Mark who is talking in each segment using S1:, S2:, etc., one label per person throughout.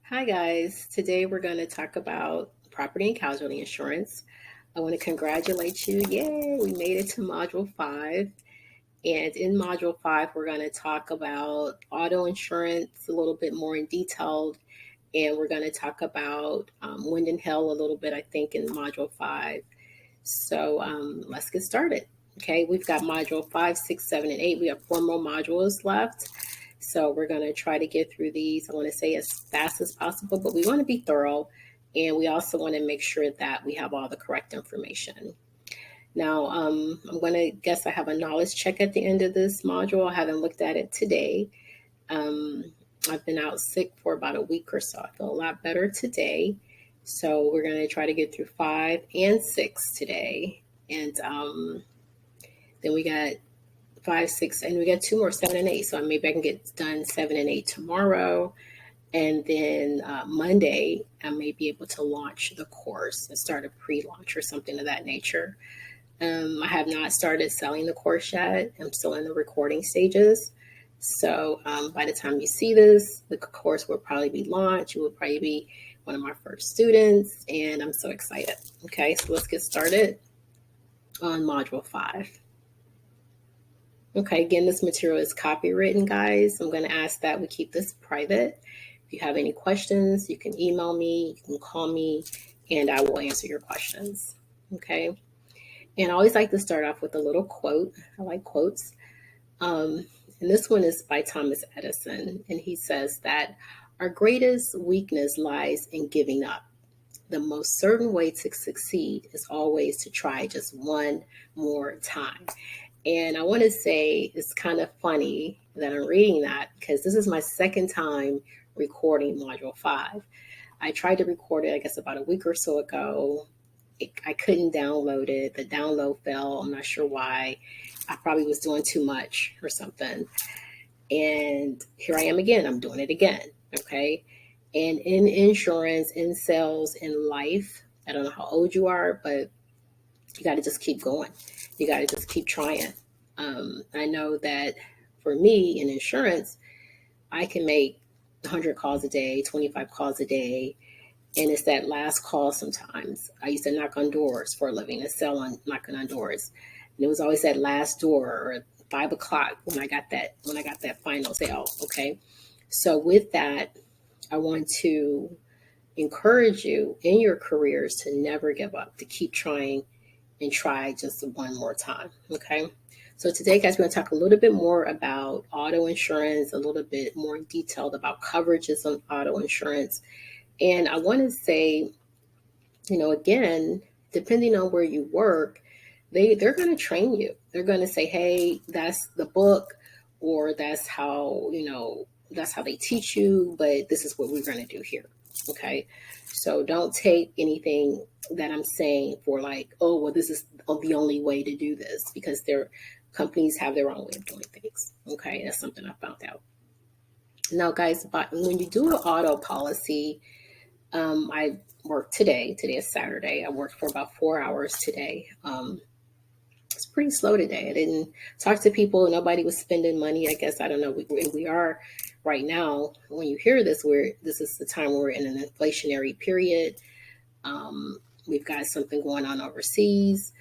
S1: Hi guys, today we're going to talk about property and casualty insurance. I want to congratulate you. Yay, we made it to module 5. And in module 5, we're going to talk about auto insurance a little bit more in detail. And we're going to talk about wind and hail a little bit, I think, in module 5. So let's get started. Okay, we've got module 5, 6, 7, and 8. We have 4 more modules left. So we're going to try to get through these, I want to say as fast as possible, but we want to be thorough. And we also want to make sure that we have all the correct information. Now, I'm going to guess I have a knowledge check at the end of this module. I haven't looked at it today. I've been out sick for about a week or so. I feel a lot better today. So we're going to try to get through 5 and 6 today. And then we got 5, 6, and we got 2 more, 7 and 8. So maybe I can get done 7 and 8 tomorrow. And then Monday, I may be able to launch the course and start a pre-launch or something of that nature. I have not started selling the course yet. I'm still in the recording stages. So by the time you see this, the course will probably be launched. You will probably be one of my first students, and I'm so excited. Okay, so let's get started on module 5. Okay, again, this material is copywritten, guys. I'm going to ask that we keep this private. If you have any questions, you can email me, you can call me, and I will answer your questions. Okay, and I always like to start off with a little quote. I like quotes. And this one is by Thomas Edison, and he says that our greatest weakness lies in giving up. The most certain way to succeed is always to try just one more time. And I want to say it's kind of funny that I'm reading that because this is my second time recording module 5. I tried to record it, I guess, about a week or so ago. I couldn't download it. The download fell. I'm not sure why. I probably was doing too much or something. And here I am again. I'm doing it again. Okay. And in insurance, in sales, in life, I don't know how old you are, but you got to just keep going. You got to just keep trying. I know that for me in insurance, I can make 100 calls a day, 25 calls a day. And it's that last call sometimes. I used to knock on doors for a living and sell on knocking on doors. And it was always that last door or 5 o'clock when I got that final sale. Okay. So with that, I want to encourage you in your careers to never give up, to keep trying and try just one more time. Okay. So today, guys, we're going to talk a little bit more about auto insurance, a little bit more detailed about coverages on auto insurance. And I want to say, again, depending on where you work, they're going to train you. They're going to say, hey, that's the book, or that's how they teach you, but this is what we're going to do here. Okay. So don't take anything that I'm saying for like, oh, well, this is the only way to do this, because their companies have their own way of doing things. Okay. That's something I found out. Now, guys, but when you do an auto policy, I worked today. Today is Saturday. I worked for about 4 hours today. It's pretty slow today. I didn't talk to people. Nobody was spending money. I guess, I don't know. We are right now. When you hear this, this is the time we're in an inflationary period. We've got something going on overseas,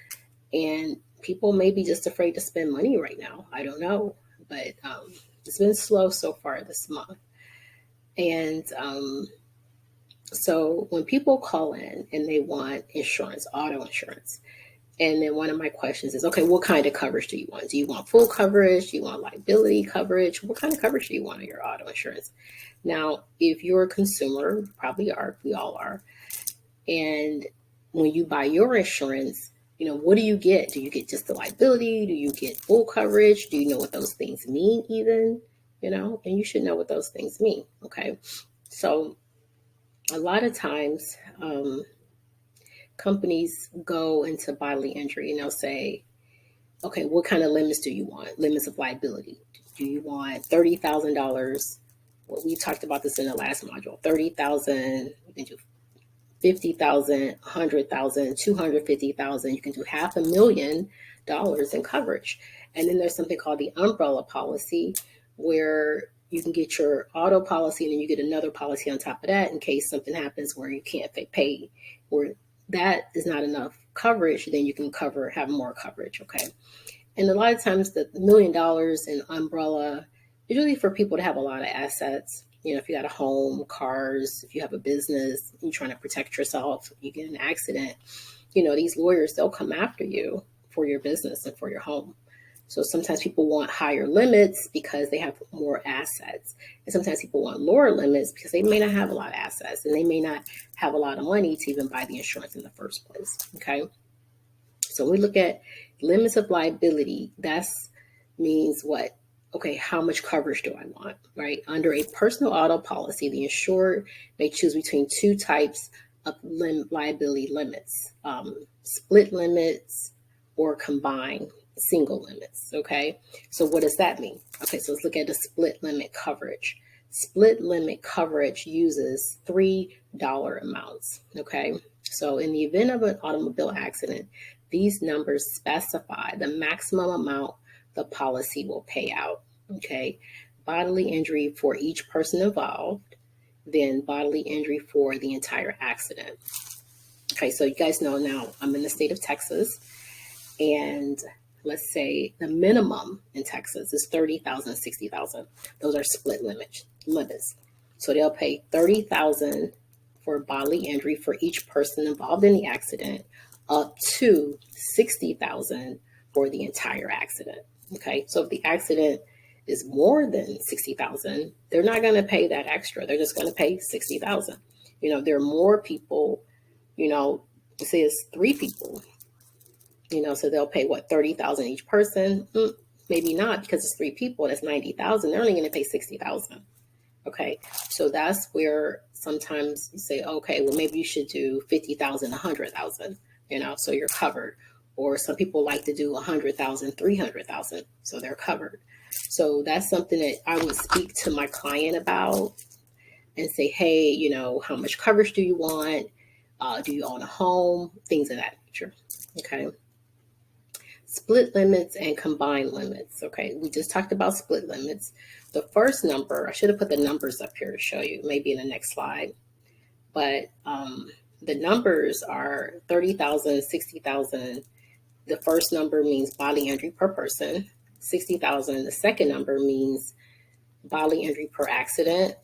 S1: and people may be just afraid to spend money right now. I don't know, but it's been slow so far this month. And so when people call in and they want insurance, auto insurance, and then one of my questions is, okay, what kind of coverage do you want? Do you want full coverage? Do you want liability coverage? What kind of coverage do you want on your auto insurance? Now, if you're a consumer, you probably are, we all are. And when you buy your insurance, what do you get? Do you get just the liability? Do you get full coverage? Do you know what those things mean even? And you should know what those things mean. Okay. So a lot of times, companies go into bodily injury and they'll say, okay, what kind of limits do you want? Limits of liability. Do you want $30,000? Well, we talked about this in the last module. 30,000, you can do 50,000, 100,000, 250,000. You can do $500,000 in coverage. And then there's something called the umbrella policy, where you can get your auto policy and then you get another policy on top of that in case something happens where you can't pay, or that is not enough coverage, then you can have more coverage. Okay. And a lot of times the $1 million in umbrella is really for people to have a lot of assets. If you got a home, cars, if you have a business, you're trying to protect yourself, you get in an accident, these lawyers, they'll come after you for your business and for your home. So sometimes people want higher limits because they have more assets. And sometimes people want lower limits because they may not have a lot of assets and they may not have a lot of money to even buy the insurance in the first place. Okay. So when we look at limits of liability, that means what? Okay, how much coverage do I want, right? Under a personal auto policy, the insured may choose between two types of liability limits, split limits or combined single limits, okay? So what does that mean? Okay, so let's look at the split limit coverage. Split limit coverage uses $3 amounts, okay? So in the event of an automobile accident, these numbers specify the maximum amount the policy will pay out, okay? Bodily injury for each person involved, then bodily injury for the entire accident. Okay, so you guys know now I'm in the state of Texas, and let's say the minimum in Texas is 30,000, 60,000. Those are split limits. So they'll pay 30,000 for bodily injury for each person involved in the accident, up to 60,000 for the entire accident. Okay, so if the accident is more than 60,000, they're not going to pay that extra. They're just going to pay 60,000. There are more people. Say it's 3 people. So they'll pay 30,000 each person. Maybe not, because it's 3 people. That's 90,000. They're only going to pay 60,000. Okay, so that's where sometimes you say, okay, well maybe you should do 50,000, 100,000. So you're covered. Or some people like to do 100,000, 300,000, so they're covered. So that's something that I would speak to my client about and say, hey, how much coverage do you want? Do you own a home? Things of that nature. Okay. Split limits and combined limits. Okay, we just talked about split limits. The first number, I should have put the numbers up here to show you, maybe in the next slide. But the numbers are 30,000, 60,000. The first number means bodily injury per person. 60,000. The second number means bodily injury per accident.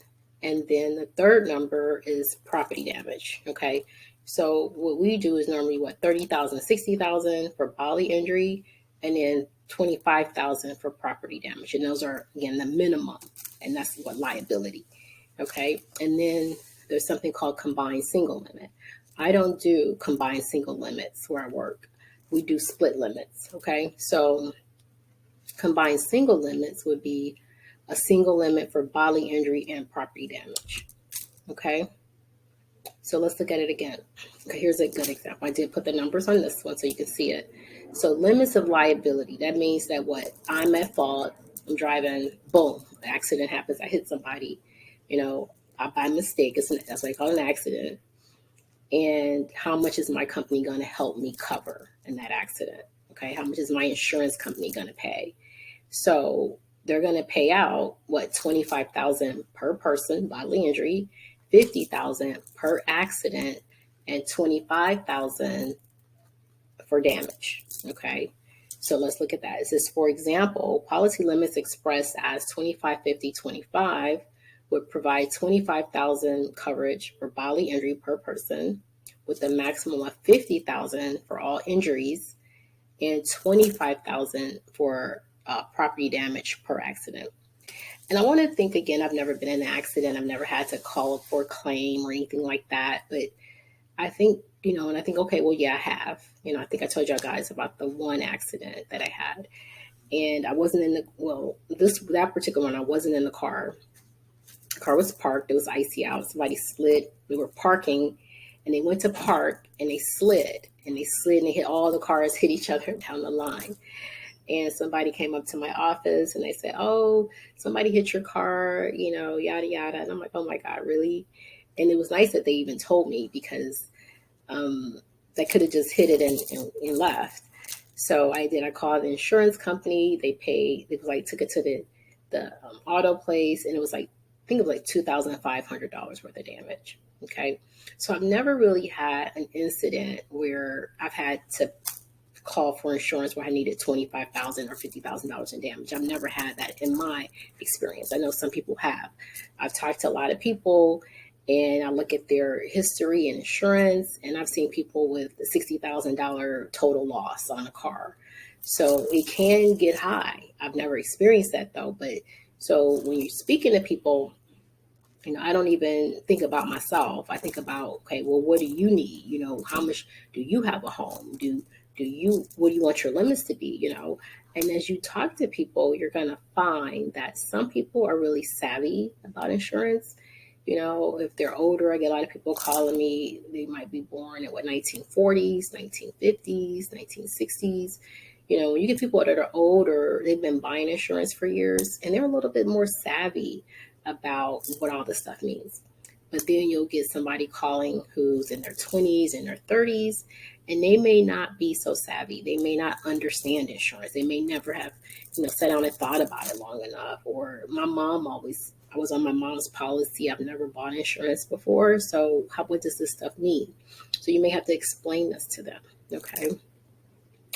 S1: And then the third number is property damage. Okay. So what we do is normally 30,000, 60,000 for bodily injury, and then 25,000 for property damage. And those are, again, the minimum. And that's liability. Okay. And then there's something called combined single limit. I don't do combined single limits where I work. We do split limits. Okay. So combined single limits would be a single limit for bodily injury and property damage. Okay. So let's look at it again. Okay, here's a good example. I did put the numbers on this one so you can see it. So limits of liability, that means that I'm at fault, I'm driving, boom, an accident happens, I hit somebody, by mistake, that's why I call it an accident. And how much is my company going to help me cover in that accident? Okay, how much is my insurance company going to pay? So they're going to pay out 25,000 per person, bodily injury, 50,000 per accident, and 25,000 for damage. Okay, so let's look at that. It says, for example, policy limits expressed as 25, 50, 25 would provide 25,000 coverage for bodily injury per person, with a maximum of 50,000 for all injuries and 25,000 for property damage per accident. And I want to think again, I've never been in an accident. I've never had to call for a claim or anything like that. But I think, and I think, okay, well, yeah, I have. I think I told y'all guys about the one accident that I had. And I wasn't in that particular one, I wasn't in the car. The car was parked. It was icy out. Somebody slid. We were parking and they went to park and they slid. And they hit all the cars, hit each other down the line. And somebody came up to my office and they said, oh, somebody hit your car, yada, yada. And I'm like, oh my God, really? And it was nice that they even told me, because they could have just hit it and left. So I called the insurance company. They paid, took it to the auto place, and it was like, I think it was like $2,500 worth of damage. Okay. So I've never really had an incident where I've had to call for insurance where I needed $25,000 or $50,000 in damage. I've never had that in my experience. I know some people have. I've talked to a lot of people, and I look at their history and insurance, and I've seen people with a $60,000 total loss on a car. So it can get high. I've never experienced that though. But so when you're speaking to people, I don't even think about myself. I think about, okay, well, what do you need? How much do you have a home? What do you want your limits to be? And as you talk to people, you're going to find that some people are really savvy about insurance. If they're older, I get a lot of people calling me. They might be born in 1940s, 1950s, 1960s. When you get people that are older, they've been buying insurance for years, and they're a little bit more savvy about what all this stuff means. But then you'll get somebody calling who's in their 20s and their 30s, and they may not be so savvy. They may not understand insurance. They may never have, sat down and thought about it long enough. Or I was on my mom's policy. I've never bought insurance before. So what does this stuff mean? So you may have to explain this to them. Okay.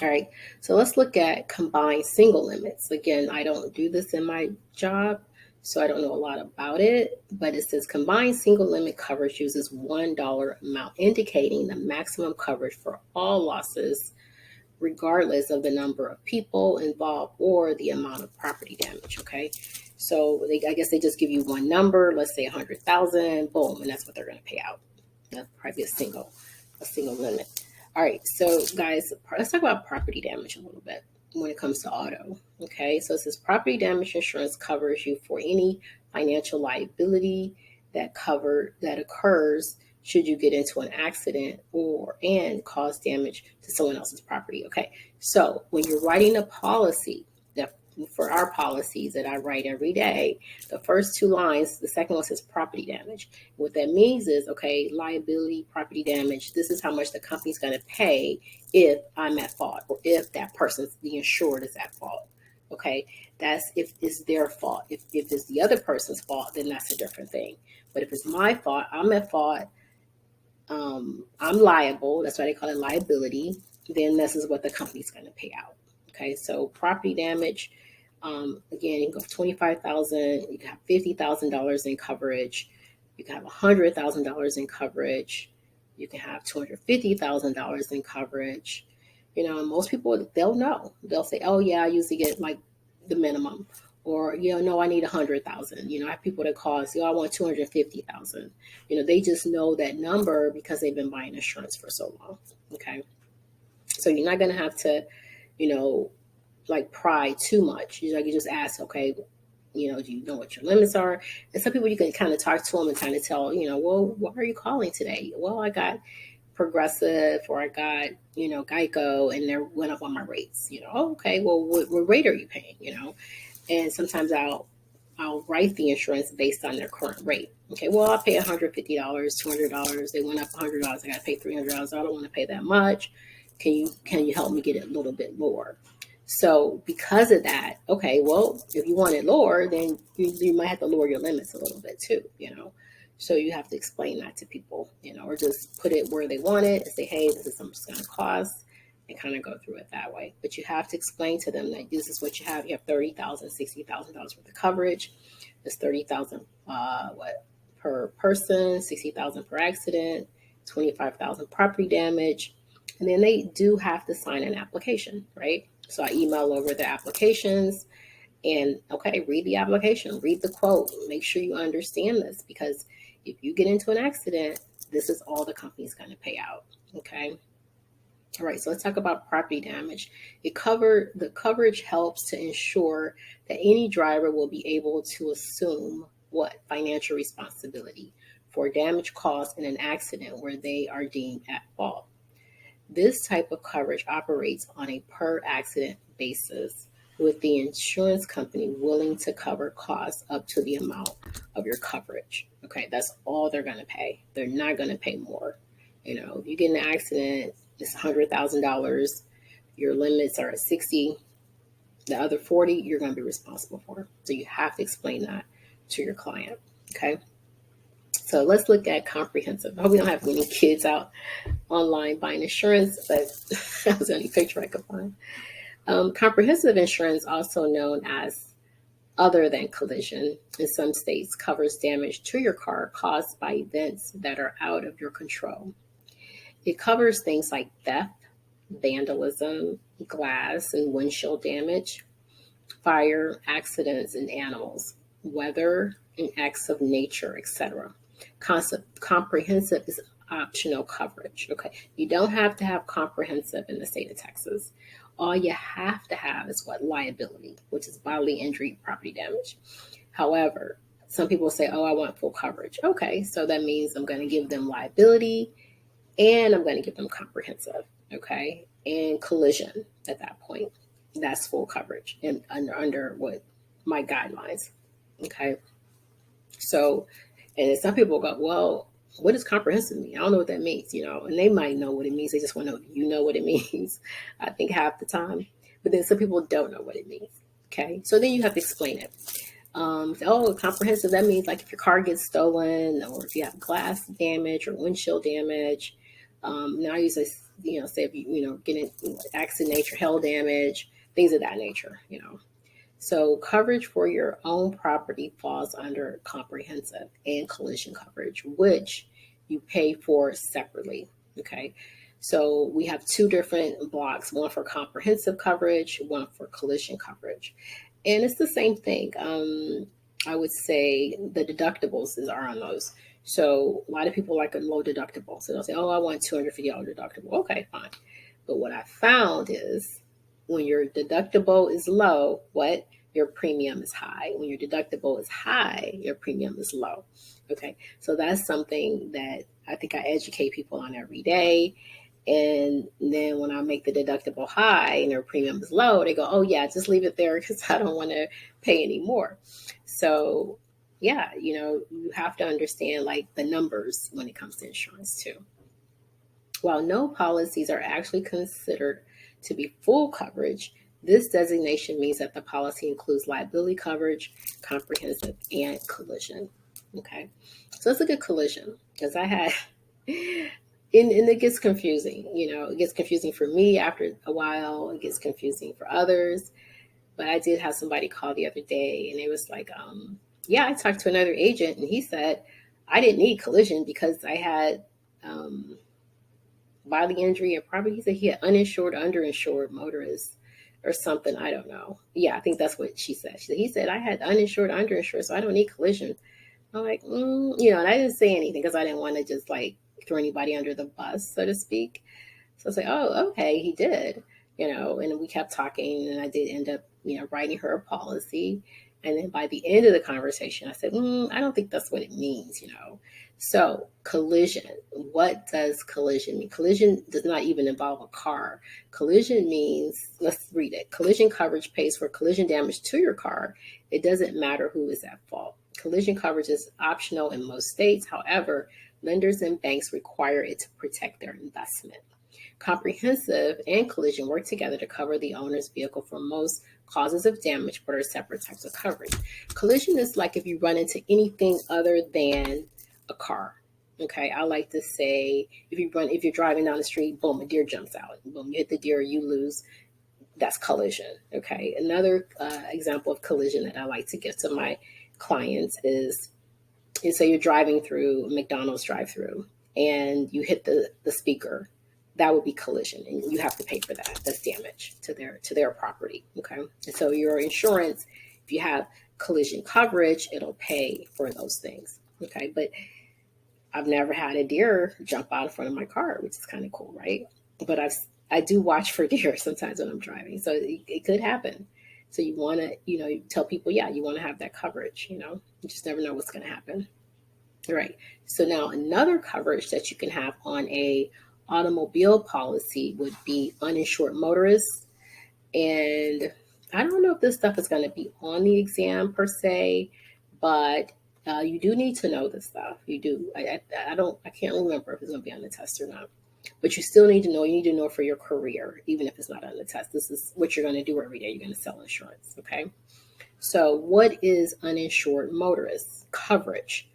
S1: All right. So let's look at combined single limits. Again, I don't do this in my job, so I don't know a lot about it, but it says combined single limit coverage uses $1 amount, indicating the maximum coverage for all losses, regardless of the number of people involved or the amount of property damage. Okay. So I guess they just give you one number, let's say 100,000, boom, and that's what they're going to pay out. That's probably a single limit. All right. So guys, let's talk about property damage a little bit when it comes to auto. Okay, so it says property damage insurance covers you for any financial liability that occurs should you get into an accident and cause damage to someone else's property. Okay, so when you're writing a policy, for our policies that I write every day, the first two lines, the second one says property damage. What that means is, okay, liability, property damage, this is how much the company's going to pay if I'm at fault, or if that person's, the insured, is at fault. Okay, that's if it's their fault. If it's the other person's fault, then that's a different thing. But if it's my fault, I'm at fault, I'm liable, that's why they call it liability, then this is what the company's going to pay out. Okay, so property damage, again, you can go for $25,000, you can have $50,000 in coverage, you can have $100,000 in coverage, you can have $250,000 in coverage. Most people, they'll know. They'll say, oh yeah, I usually get like the minimum, or no, I need 100,000. I have people that call and say, oh, I want 250,000. They just know that number because they've been buying insurance for so long. Okay, so you're not going to have to, like pry too much. You just ask, okay, do you know what your limits are? And some people, you can kind of talk to them and kind of tell, well, why are you calling today? Well, I got Progressive, or I got, Geico, and they went up on my rates. Oh, okay, well, what rate are you paying? And sometimes I'll write the insurance based on their current rate. Okay, well, I pay $150, $200. They went up $100. I got to pay $300. I don't want to pay that much. Can you help me get it a little bit lower? So because of that, okay, well, if you want it lower, then you might have to lower your limits a little bit too, So you have to explain that to people, or just put it where they want it and say, hey, this is how much it's going to cost, and kind of go through it that way. But you have to explain to them that this is what you have. You have $30,000, $60,000 worth of coverage. There's $30,000 per person, $60,000 per accident, $25,000 property damage. And then they do have to sign an application, right? So I email over the applications, and okay, read the application, read the quote, make sure you understand this, because if you get into an accident, this is all the company's going to pay out. Okay. All right. So let's talk about property damage. The coverage helps to ensure that any driver will be able to assume financial responsibility for damage caused in an accident where they are deemed at fault. This type of coverage operates on a per accident basis, with the insurance company willing to cover costs up to the amount of your coverage. Okay, that's all they're going to pay. They're not going to pay more. If you get in an accident, it's $100,000. Your limits are at 60. The other 40, you're going to be responsible for. So you have to explain that to your client. Okay. So let's look at comprehensive. I hope we don't have many kids out online buying insurance, but that was the only picture I could find. Comprehensive insurance, also known as other than collision, in some states covers damage to your car caused by events that are out of your control. It covers things like theft, vandalism, glass and windshield damage, fire, accidents, and animals, weather, and acts of nature, etc. Comprehensive is optional coverage. Okay, you don't have to have comprehensive in the state of Texas. All you have to have is what? Liability, which is bodily injury, property damage. However, some people say, oh, I want full coverage. Okay, so that means I'm going to give them liability and I'm going to give them comprehensive. Okay, and collision at that point. That's full coverage and under what my guidelines. Okay, so, and then some people go, well, what does comprehensive mean? I don't know what that means, and they might know what it means. They just want to know if you know what it means, I think half the time. But then some people don't know what it means. Okay, so then you have to explain it. Comprehensive, that means like if your car gets stolen or if you have glass damage or windshield damage. Now I usually, say if you, get in accident nature, hail damage, things of that nature, So coverage for your own property falls under comprehensive and collision coverage, which you pay for separately. Okay. So we have two different blocks, one for comprehensive coverage, one for collision coverage. And it's the same thing. I would say the deductibles are on those. So a lot of people like a low deductible. So they'll say, oh, I want $250 deductible. Okay, fine. But what I found is when your deductible is low, your premium is high. When your deductible is high, your premium is low. Okay, so that's something that I think I educate people on every day. And then when I make the deductible high and their premium is low, they go, oh yeah, just leave it there because I don't want to pay any more. So yeah, you have to understand like the numbers when it comes to insurance too. While no policies are actually considered to be full coverage, this designation means that the policy includes liability coverage, comprehensive, and collision. Okay, so let's look at collision because I had, and it gets confusing. It gets confusing for me after a while. It gets confusing for others. But I did have somebody call the other day, and it was like, I talked to another agent, and he said I didn't need collision because I had bodily injury and property. He said he had uninsured, underinsured motorists or something. I don't know. Yeah, I think that's what she said. He said I had uninsured, underinsured, so I don't need collision. I'm like, and I didn't say anything because I didn't want to just like throw anybody under the bus, so to speak. So I was like, oh, okay, he did, and we kept talking, and I did end up, writing her a policy. And then by the end of the conversation, I said, I don't think that's what it means, So collision, what does collision mean? Collision does not even involve a car. Collision means, let's read it. Collision coverage pays for collision damage to your car. It doesn't matter who is at fault. Collision coverage is optional in most states. However, lenders and banks require it to protect their investment. Comprehensive and collision work together to cover the owner's vehicle for most causes of damage, but are separate types of coverage. Collision is like if you run into anything other than a car. Okay, I like to say if you're driving down the street, boom, a deer jumps out. Boom, you hit the deer, you lose. That's collision. Okay, another example of collision that I like to give to my clients is say you're driving through a McDonald's drive-through and you hit the speaker. That would be collision, and you have to pay for that. That's damage to their property. Okay, and so your insurance, if you have collision coverage, it'll pay for those things. Okay, but I've never had a deer jump out in front of my car, which is kind of cool, right? But I do watch for deer sometimes when I'm driving, so it could happen. So you want to, you tell people, yeah, you want to have that coverage. You just never know what's going to happen. All right. So now another coverage that you can have on a automobile policy would be uninsured motorists. And I don't know if this stuff is going to be on the exam per se, but you do need to know this stuff. You do. I can't remember if it's going to be on the test or not. But you still need to know, you need to know for your career, even if it's not on the test. This is what you're going to do every day. You're going to sell insurance. Okay. So what is uninsured motorist coverage?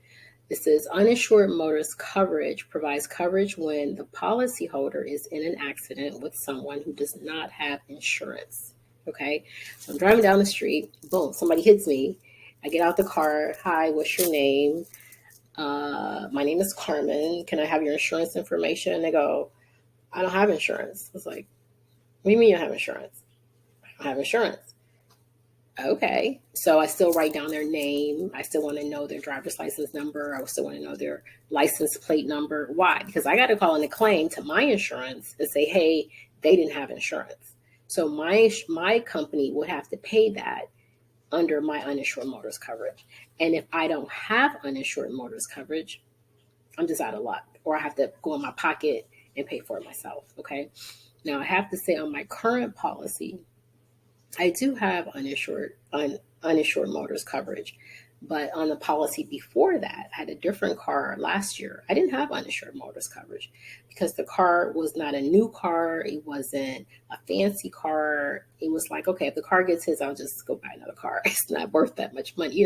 S1: It says uninsured motorist coverage provides coverage when the policyholder is in an accident with someone who does not have insurance. Okay. So I'm driving down the street. Boom. Somebody hits me. I get out the car. Hi, what's your name? My name is Carmen. Can I have your insurance information? And they go, I don't have insurance. It's like, what do you mean you don't have insurance? I don't have insurance. Okay. So I still write down their name. I still want to know their driver's license number. I still want to know their license plate number. Why? Because I got to call in a claim to my insurance and say, hey, they didn't have insurance. So my company would have to pay that under my uninsured motorist coverage. And if I don't have uninsured motorist coverage, I'm just out of luck, or I have to go in my pocket and pay for it myself. Okay. Now I have to say on my current policy, I do have uninsured motorist coverage, but on the policy before that, I had a different car last year. I didn't have uninsured motorist coverage because the car was not a new car. It wasn't a fancy car. It was like, okay, if the car gets hit, I'll just go buy another car. It's not worth that much money.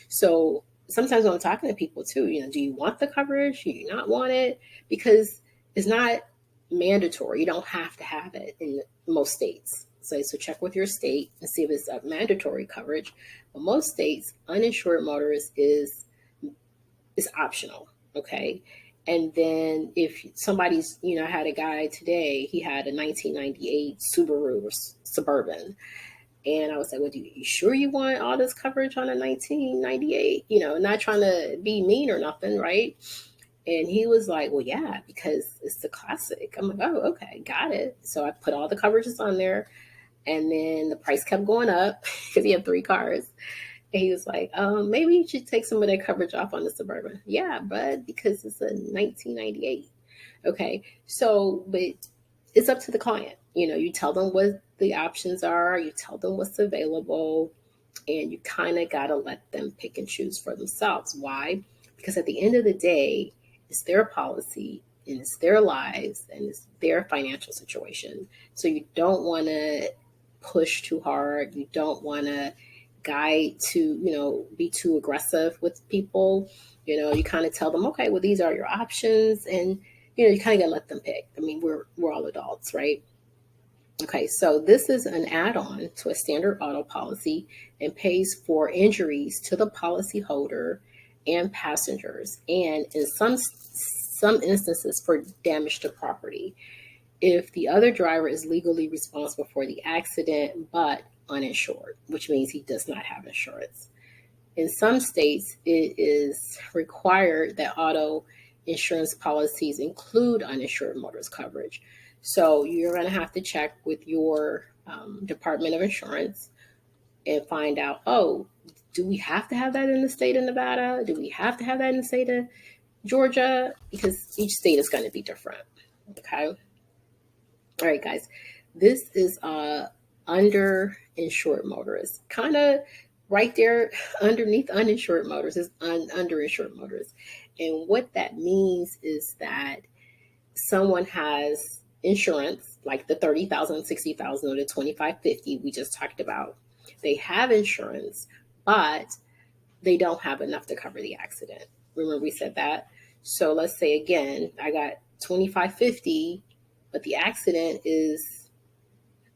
S1: So sometimes when I'm talking to people too, do you want the coverage? Do you not want it? Because it's not mandatory. You don't have to have it in most states. So check with your state and see if it's a mandatory coverage. But most states, uninsured motorist is optional. Okay. And then if somebody's, I had a guy today, he had a 1998 Subaru Suburban. And I was like, well, you sure you want all this coverage on a 1998? Not trying to be mean or nothing, right? And he was like, well, yeah, because it's the classic. I'm like, oh, okay, got it. So I put all the coverages on there. And then the price kept going up because he had 3 cars. And he was like, maybe you should take some of that coverage off on the Suburban. Yeah, but because it's a 1998. Okay. So, but it's up to the client. You tell them what the options are, you tell them what's available, and you kind of got to let them pick and choose for themselves. Why? Because at the end of the day, it's their policy and it's their lives and it's their financial situation. So you don't want to push too hard. You don't want to guide to, be too aggressive with people. You kind of tell them, okay, well, these are your options. And, you kind of got to let them pick. I mean, we're all adults, right? Okay, so this is an add-on to a standard auto policy and pays for injuries to the policyholder and passengers, and in some instances for damage to property if the other driver is legally responsible for the accident but uninsured, which means he does not have insurance. In some states, it is required that auto insurance policies include uninsured motorist coverage. So you're going to have to check with your Department of Insurance and find out, do we have to have that in the state of Nevada? Do we have to have that in the state of Georgia? Because each state is going to be different. Okay. All right, guys. This is underinsured motorists. Kind of right there underneath uninsured motorists is underinsured motorists. And what that means is that someone has insurance, like the 30,000, 60,000, or the 2550 we just talked about. They have insurance, but they don't have enough to cover the accident. Remember we said that? So let's say again, I got 2550, but the accident is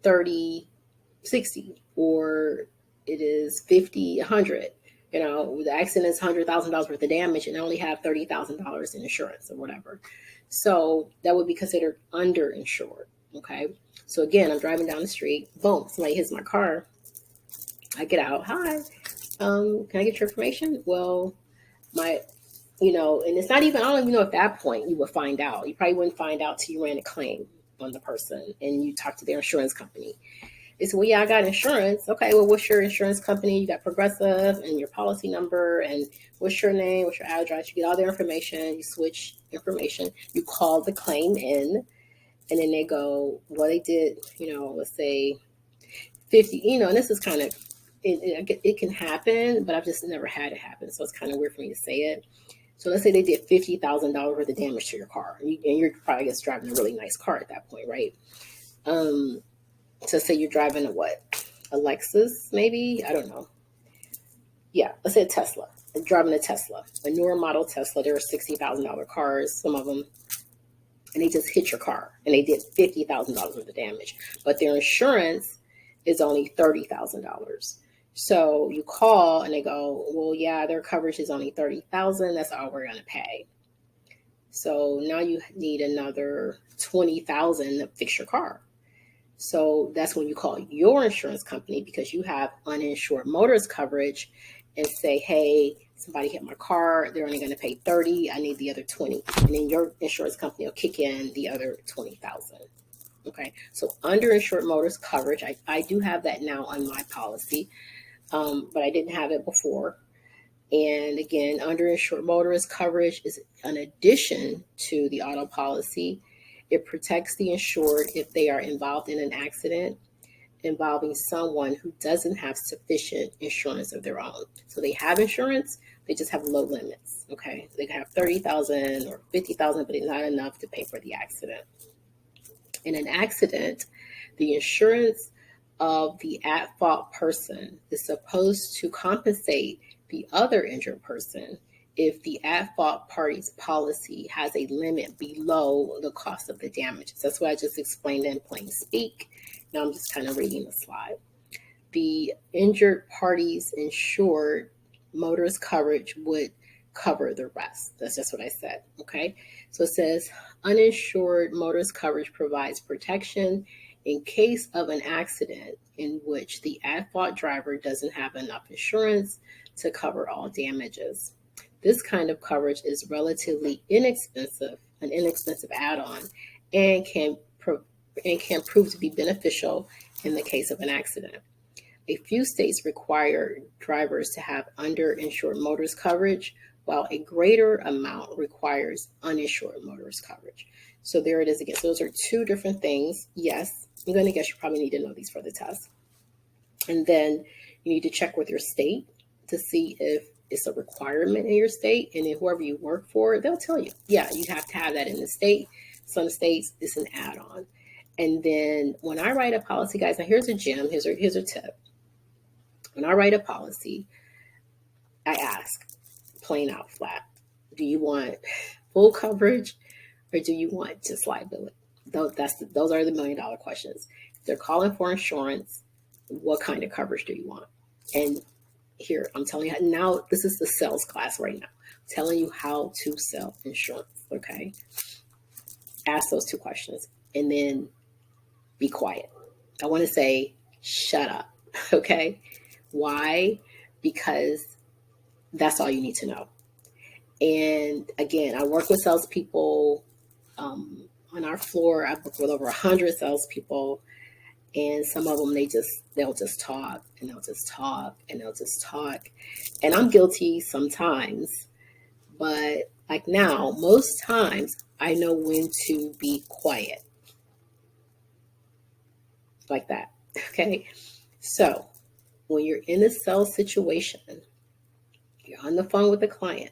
S1: 3060, or it is 50, 100. The accident is $100,000 worth of damage and I only have $30,000 in insurance or whatever. So that would be considered underinsured. Okay. So again, I'm driving down the street. Boom. Somebody hits my car. I get out. Hi. Can I get your information? Well, and it's not even, I don't even know at that point you would find out. You probably wouldn't find out till you ran a claim on the person and you talk to their insurance company. They said, well, yeah, I got insurance. Okay, well, what's your insurance company? You got Progressive and your policy number and what's your name, what's your address? You get all their information, you switch information, you call the claim in, and then they go, well, they did, let's say 50, and this is kind of, it can happen, but I've just never had it happen. So it's kind of weird for me to say it. So let's say they did $50,000 worth of damage to your car, and you're probably just driving a really nice car at that point, right? So say you're driving a Lexus, maybe, I don't know. Yeah, let's say a Tesla. I'm driving a Tesla, a newer model Tesla. There are $60,000 cars, some of them, and they just hit your car, and they did $50,000 worth of damage, but their insurance is only $30,000. So you call and they go, well, yeah, their coverage is only $30,000. That's all we're going to pay. So now you need another $20,000 to fix your car. So that's when you call your insurance company, because you have uninsured motorist coverage, and say, hey, somebody hit my car. They're only going to pay 30. I need the other 20. And then your insurance company will kick in the other 20,000. Okay. So underinsured motorist coverage, I do have that now on my policy, but I didn't have it before. And again, underinsured motorist coverage is an addition to the auto policy. It protects the insured if they are involved in an accident involving someone who doesn't have sufficient insurance of their own. So they have insurance, they just have low limits. Okay, they can have 30,000 or 50,000, but it's not enough to pay for the accident. In an accident, the insurance of the at-fault person is supposed to compensate the other injured person if the at-fault party's policy has a limit below the cost of the damages. That's what I just explained in plain speak. Now I'm just kind of reading the slide. The injured party's insured motorist coverage would cover the rest. That's just what I said. Okay. So it says uninsured motorist coverage provides protection in case of an accident in which the at-fault driver doesn't have enough insurance to cover all damages. This kind of coverage is relatively inexpensive, an inexpensive add-on, and can prove to be beneficial in the case of an accident. A few states require drivers to have underinsured motorist coverage, while a greater amount requires uninsured motorist coverage. So there it is again. So those are two different things. Yes, I'm going to guess you probably need to know these for the test. And then you need to check with your state to see if it's a requirement in your state. And then whoever you work for, they'll tell you, yeah, you have to have that in the state. Some states, it's an add-on. And then when I write a policy, guys, now here's a gem, here's a tip. When I write a policy, I ask plain out flat, do you want full coverage or do you want just liability? Those are the $1 million questions. If they're calling for insurance, what kind of coverage do you want? And here, I'm telling you now, this is the sales class right now. I'm telling you how to sell insurance, okay? Ask those two questions and then be quiet. I want to say, shut up, okay? Why? Because that's all you need to know. And again, I work with salespeople on our floor. I work with over 100 salespeople, and some of them they'll just talk and they'll just talk and they'll just talk. And I'm guilty sometimes, but like now, most times I know when to be quiet. Like that. Okay. So when you're in a sales situation, you're on the phone with the client,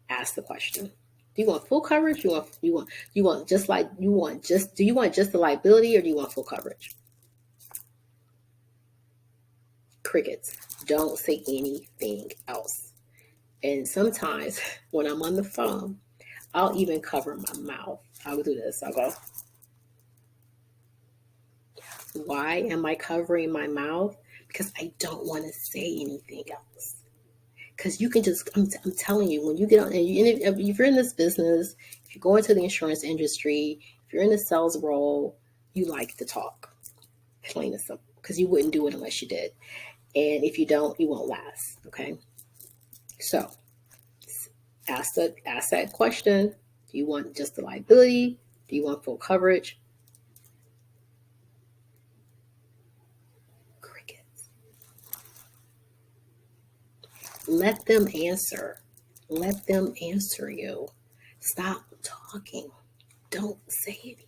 S1: ask the question. Do you want full coverage? Do you want just the liability, or do you want full coverage? Crickets. Don't say anything else. And sometimes when I'm on the phone, I'll even cover my mouth. I'll do this. I'll go, why am I covering my mouth? Because I don't want to say anything else. Because you can just, I'm telling you, when you get on, and if you're in this business, if you go into the insurance industry, if you're in the sales role, you like to talk. Plain and simple. Because you wouldn't do it unless you did. And if you don't, you won't last. Okay. So ask that question. Do you want just the liability? Do you want full coverage? Crickets. Let them answer. Let them answer you. Stop talking. Don't say anything.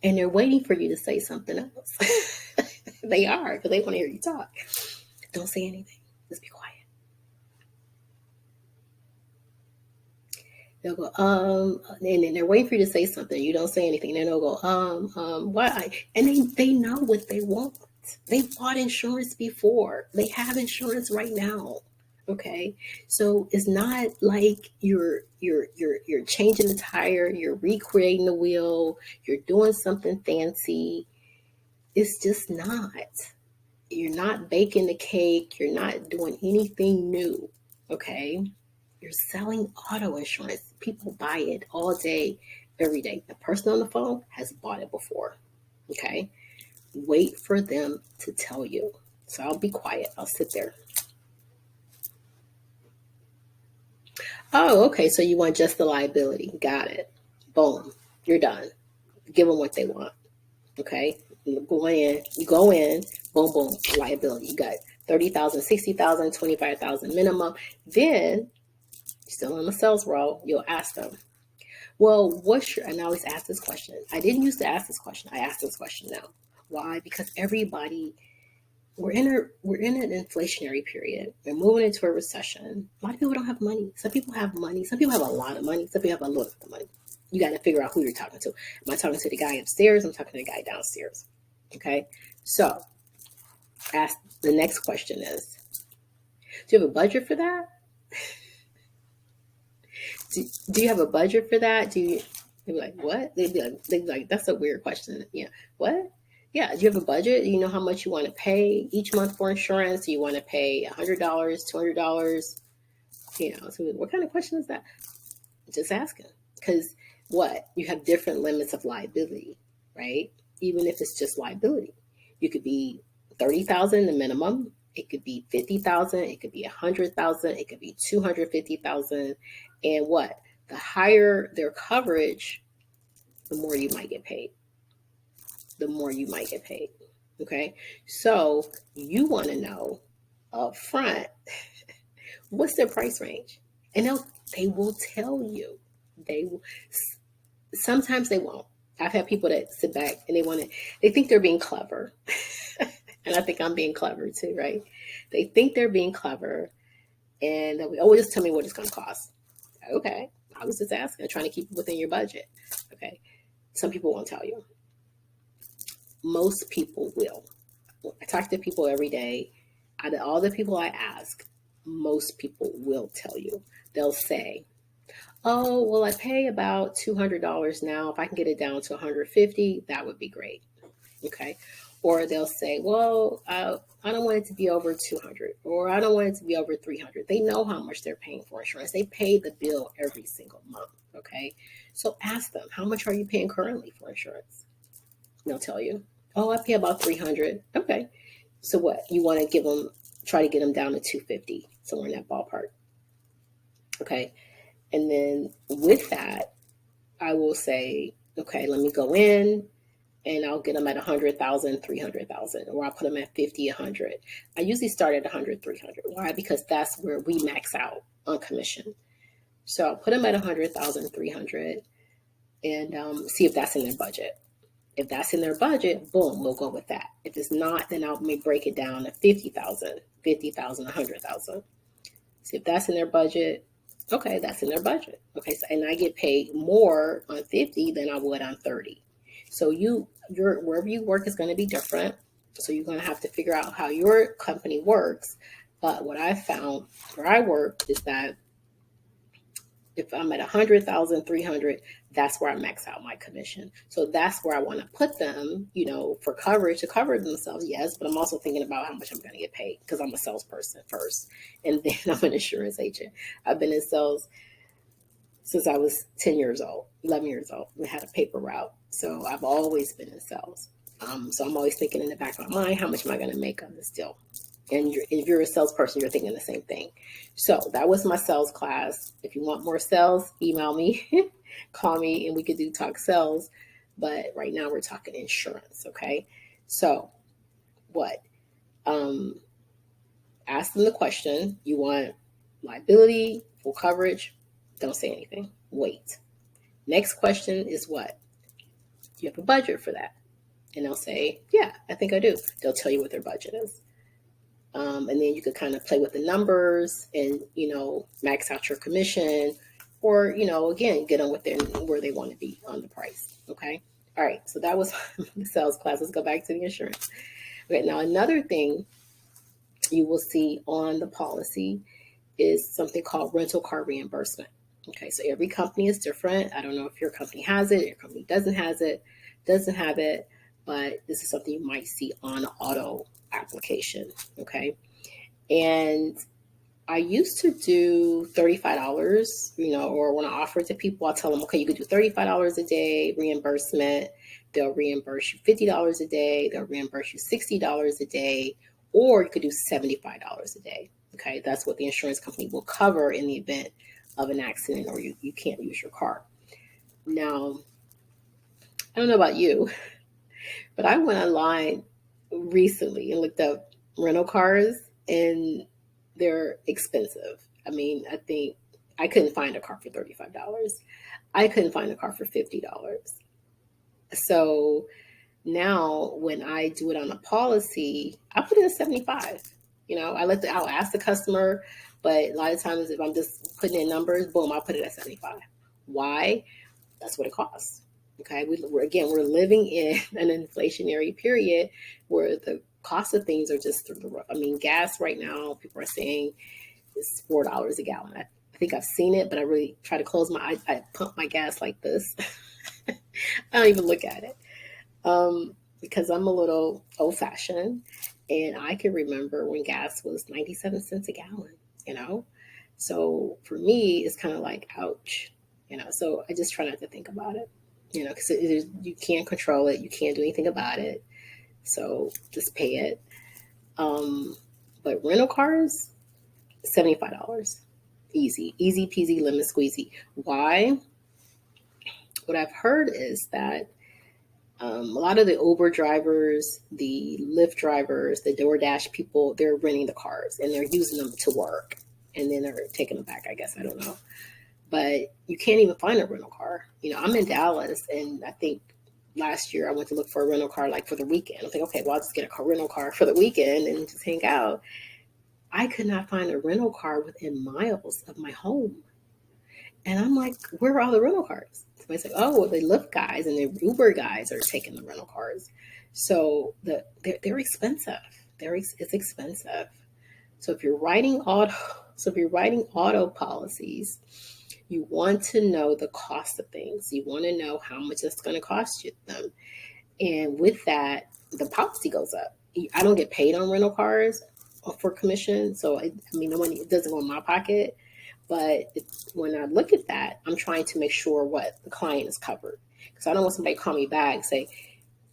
S1: And they're waiting for you to say something else. They are, because they want to hear you talk. Don't say anything. Just be quiet. They'll go, and then they're waiting for you to say something. You don't say anything. Then they'll go, why? And they know what they want. They bought insurance before. They have insurance right now. Okay. So it's not like you're changing the tire, you're recreating the wheel, you're doing something fancy. It's just not. You're not baking the cake, you're not doing anything new. Okay. You're selling auto insurance. People buy it all day, every day. The person on the phone has bought it before. Okay. Wait for them to tell you. So I'll be quiet. I'll sit there. Oh, okay. So you want just the liability. Got it. Boom. You're done. Give them what they want. Okay. You go in, boom, boom, liability. You got 30,000, 60,000, 25,000 minimum. Then, still in the sales role, you'll ask them, well, and I always ask this question. I didn't used to ask this question. I ask this question now. Why? Because we're in an inflationary period. We're moving into a recession. A lot of people don't have money. Some people have money. Some people have a lot of money. Some people have a little bit of money. You got to figure out who you're talking to. Am I talking to the guy upstairs? I'm talking to the guy downstairs. Okay. So ask the next question is, do you have a budget for that? Do you have a budget for that? They'd be like, what? They'd be like, that's a weird question. Yeah. What? Yeah. Do you have a budget? Do you know how much you want to pay each month for insurance? Do you want to pay $100, $200? So what kind of question is that? Just asking. Because you have different limits of liability, right? Even if it's just liability, you could be 30,000 the minimum. It could be 50,000. It could be 100,000. It could be 250,000. And the higher their coverage, the more you might get paid. The more you might get paid. Okay. So you want to know up front, what's their price range? And they will tell you. Sometimes they won't. I've had people that sit back and they think they're being clever. And I think I'm being clever too, right? They think they're being clever and they'll always just tell me what it's going to cost. Okay. I was just asking, trying to keep it within your budget. Okay. Some people won't tell you. Most people will. I talk to people every day. Out of all the people I ask, most people will tell you. They'll say, oh, well, I pay about $200 now. If I can get it down to $150, that would be great. Okay. Or they'll say, well, I don't want it to be over 200, or I don't want it to be over 300. They know how much they're paying for insurance. They pay the bill every single month. Okay. So ask them, how much are you paying currently for insurance? They'll tell you, oh, I pay about 300. Okay. So you want to try to get them down to 250, somewhere in that ballpark. Okay. And then with that, I will say, okay, let me go in and I'll get them at 100,000, 300,000, or I'll put them at 50, 100. I usually start at 100, 300. Why? Because that's where we max out on commission. So I'll put them at 100,000, 300 and see if that's in their budget. If that's in their budget, boom, we'll go with that. If it's not, then I may break it down to 50,000, 100,000. See if that's in their budget. Okay, that's in their budget. Okay, so, and I get paid more on 50 than I would on 30. So wherever you work is going to be different. So you're going to have to figure out how your company works. But what I found where I work is that if I'm at 100,000, 300, that's where I max out my commission. So that's where I want to put them, for coverage, to cover themselves. Yes, but I'm also thinking about how much I'm going to get paid because I'm a salesperson first. And then I'm an insurance agent. I've been in sales since I was 10 years old, 11 years old. We had a paper route. So I've always been in sales. So I'm always thinking in the back of my mind, how much am I going to make on this deal? And if you're a salesperson, you're thinking the same thing. So that was my sales class. If you want more sales, email me, call me, and we could do talk sales. But right now we're talking insurance. Okay. So ask them the question. You want liability, full coverage? Don't say anything. Wait. Next question is what? Do you have a budget for that? And they'll say, yeah, I think I do. They'll tell you what their budget is. And then you could kind of play with the numbers and, max out your commission or, again, get them within where they want to be on the price. Okay. All right. So that was the sales class. Let's go back to the insurance. Okay. Now, another thing you will see on the policy is something called rental car reimbursement. Okay. So every company is different. I don't know if your company has it, your company doesn't have it, but this is something you might see on an auto application. Okay. And I used to do $35, or when I offer it to people, I'll tell them, okay, you could do $35 a day reimbursement. They'll reimburse you $50 a day. They'll reimburse you $60 a day, or you could do $75 a day. Okay, that's what the insurance company will cover in the event of an accident or you can't use your car. Now, I don't know about you, but I went online recently and looked up rental cars, and they're expensive. I mean, I think I couldn't find a car for $35. I couldn't find a car for $50. So now when I do it on a policy, I put it at 75. I'll ask the customer, but a lot of times if I'm just putting in numbers, boom, I'll put it at 75. Why? That's what it costs. Okay. We're living in an inflationary period where the cost of things are just through the roof. I mean, gas right now, people are saying it's $4 a gallon. I think I've seen it, but I really try to close my eyes. I pump my gas like this. I don't even look at it. Because I'm a little old fashioned, and I can remember when gas was 97 cents a gallon, So for me, it's kind of like, ouch, so I just try not to think about it, because you can't control it. You can't do anything about it. So just pay it. But rental cars, $75. Easy peasy, lemon squeezy. Why? What I've heard is that a lot of the Uber drivers, the Lyft drivers, the DoorDash people, they're renting the cars and they're using them to work. And then they're taking them back, I guess. I don't know. But you can't even find a rental car. I'm in Dallas, and I think last year I went to look for a rental car like for the weekend. I'm thinking, okay, well, I'll just get a rental car for the weekend and just hang out. I could not find a rental car within miles of my home. And I'm like, where are all the rental cars? Somebody said, oh, well, the Lyft guys and the Uber guys are taking the rental cars. So they're expensive. It's expensive. So if you're writing auto policies, you want to know the cost of things. You want to know how much it's going to cost you them. And with that, the policy goes up. I don't get paid on rental cars for commission. So it doesn't go in my pocket. But when I look at that, I'm trying to make sure what the client is covered. Because I don't want somebody to call me back and say,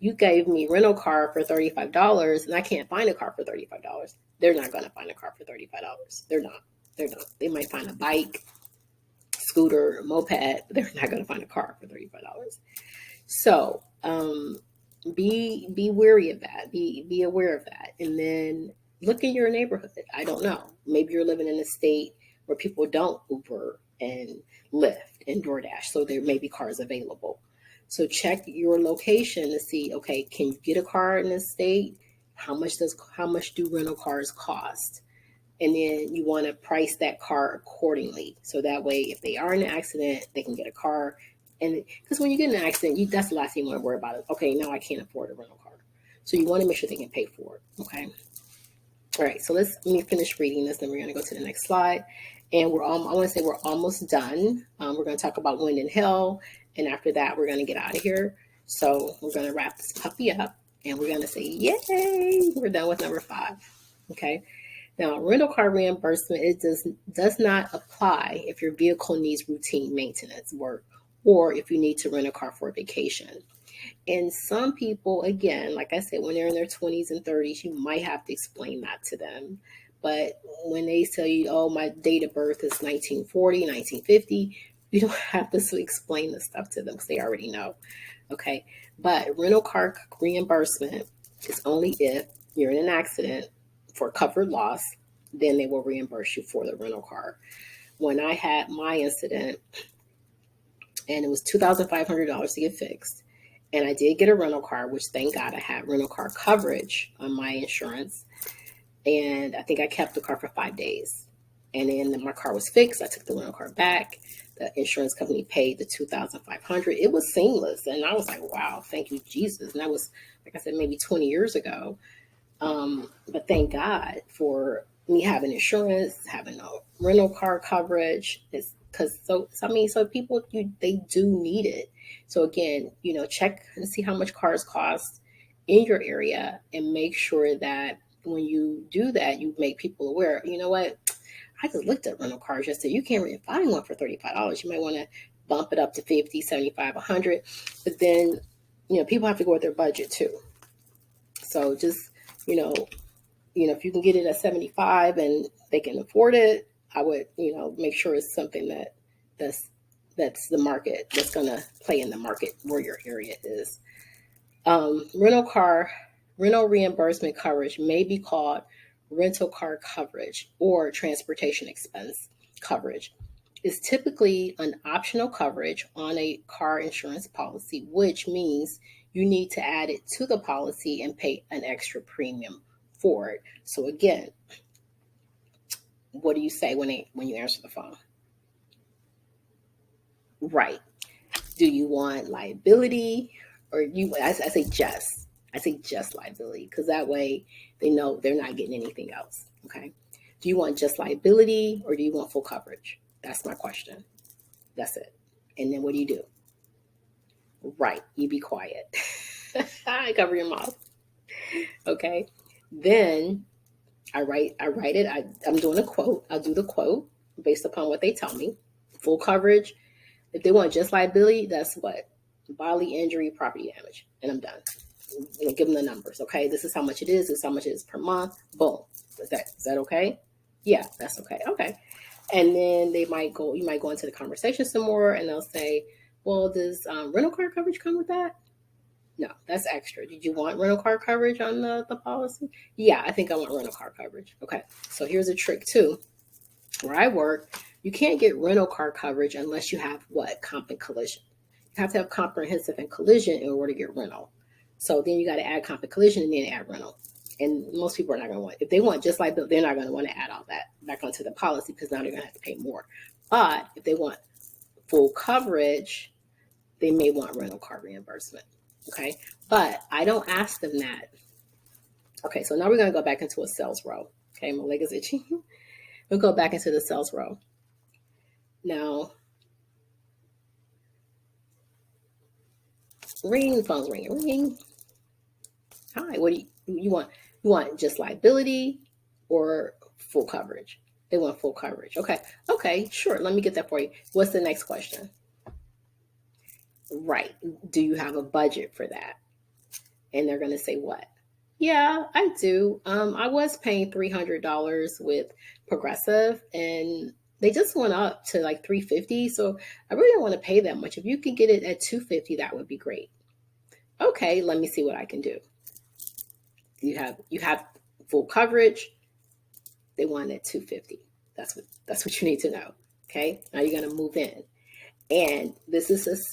S1: you gave me rental car for $35 and I can't find a car for $35. They're not going to find a car for $35. They're not. They might find a bike, scooter, moped, but they're not going to find a car for $35. So be wary of that. Be aware of that. And then look in your neighborhood. I don't know. Maybe you're living in a state where people don't Uber and Lyft and DoorDash, so there may be cars available. So check your location to see, okay, can you get a car in this state? How much do rental cars cost? And then you want to price that car accordingly. So that way, if they are in an accident, they can get a car. And because when you get in an accident, that's the last thing you want to worry about. Okay, now I can't afford a rental car. So you want to make sure they can pay for it. Okay. All right, so let me finish reading this, then we're going to go to the next slide. And I want to say we're almost done. We're going to talk about wind and hail, and after that, we're going to get out of here. So we're going to wrap this puppy up, and we're going to say, yay, we're done with number 5. Okay. Now, rental car reimbursement, it does not apply if your vehicle needs routine maintenance work or if you need to rent a car for a vacation. And some people, again, like I said, when they're in their 20s and 30s, you might have to explain that to them. But when they tell you, oh, my date of birth is 1940, 1950, you don't have to explain this stuff to them because they already know. Okay. But rental car reimbursement is only if you're in an accident for covered loss, then they will reimburse you for the rental car. When I had my incident, and it was $2,500 to get fixed, and I did get a rental car, which thank God I had rental car coverage on my insurance. And I think I kept the car for 5 days. And then my car was fixed. I took the rental car back. The insurance company paid the $2,500. It was seamless. And I was like, wow, thank you, Jesus. And that was, like I said, maybe 20 years ago. But thank God for me having insurance, having a rental car coverage. It's because so people, they do need it. So again, check and see how much cars cost in your area, and make sure that when you do that, you make people aware. You know what? I just looked at rental cars yesterday. You can't really find one for $35. You might want to bump it up to 50, 75, 100. But then, people have to go with their budget too. So just, if you can get it at 75 and they can afford it, I would, make sure it's something that's the market, that's going to play in the market where your area is. Rental reimbursement coverage may be called rental car coverage or transportation expense coverage. Is typically an optional coverage on a car insurance policy, which means you need to add it to the policy and pay an extra premium for it. So again, what do you say when you answer the phone? Right. Do you want liability, or I say just liability, because that way they know they're not getting anything else. Okay. Do you want just liability, or do you want full coverage? That's my question. That's it. And then what do? Right. You be quiet. I cover your mouth. Okay. Then I write it. I'm doing a quote. I'll do the quote based upon what they tell me. Full coverage. If they want just liability, that's what? Bodily injury, property damage. And I'm done. Give them the numbers. Okay. This is how much it is. This is how much it is per month. Boom. Is that okay? Yeah, that's okay. Okay. And then you might go into the conversation some more, and they'll say, well, does rental car coverage come with that? No, that's extra. Did you want rental car coverage on the policy? Yeah, I think I want rental car coverage. Okay, so here's a trick too. Where I work, you can't get rental car coverage unless you have what? Comp and collision. You have to have comprehensive and collision in order to get rental. So then you got to add comp and collision and then add rental. And most people are not going to want, if they want just like, they're not going to want to add all that back onto the policy, because now they're going to have to pay more. But if they want full coverage, they may want rental car reimbursement. Okay. But I don't ask them that. Okay. So now we're going to go back into a sales role. Okay. My leg is itchy. We'll go back into the sales role. Now, ring, phone's ringing. Hi, what do you want? You want just liability or full coverage? They want full coverage. Okay, sure. Let me get that for you. What's the next question? Right. Do you have a budget for that? And they're going to say what? Yeah, I do. I was paying $300 with Progressive, and they just went up to like $350. So I really don't want to pay that much. If you could get it at $250, that would be great. Okay, let me see what I can do. You have full coverage. They want it at $250. That's what you need to know. Okay. Now you're gonna move in, and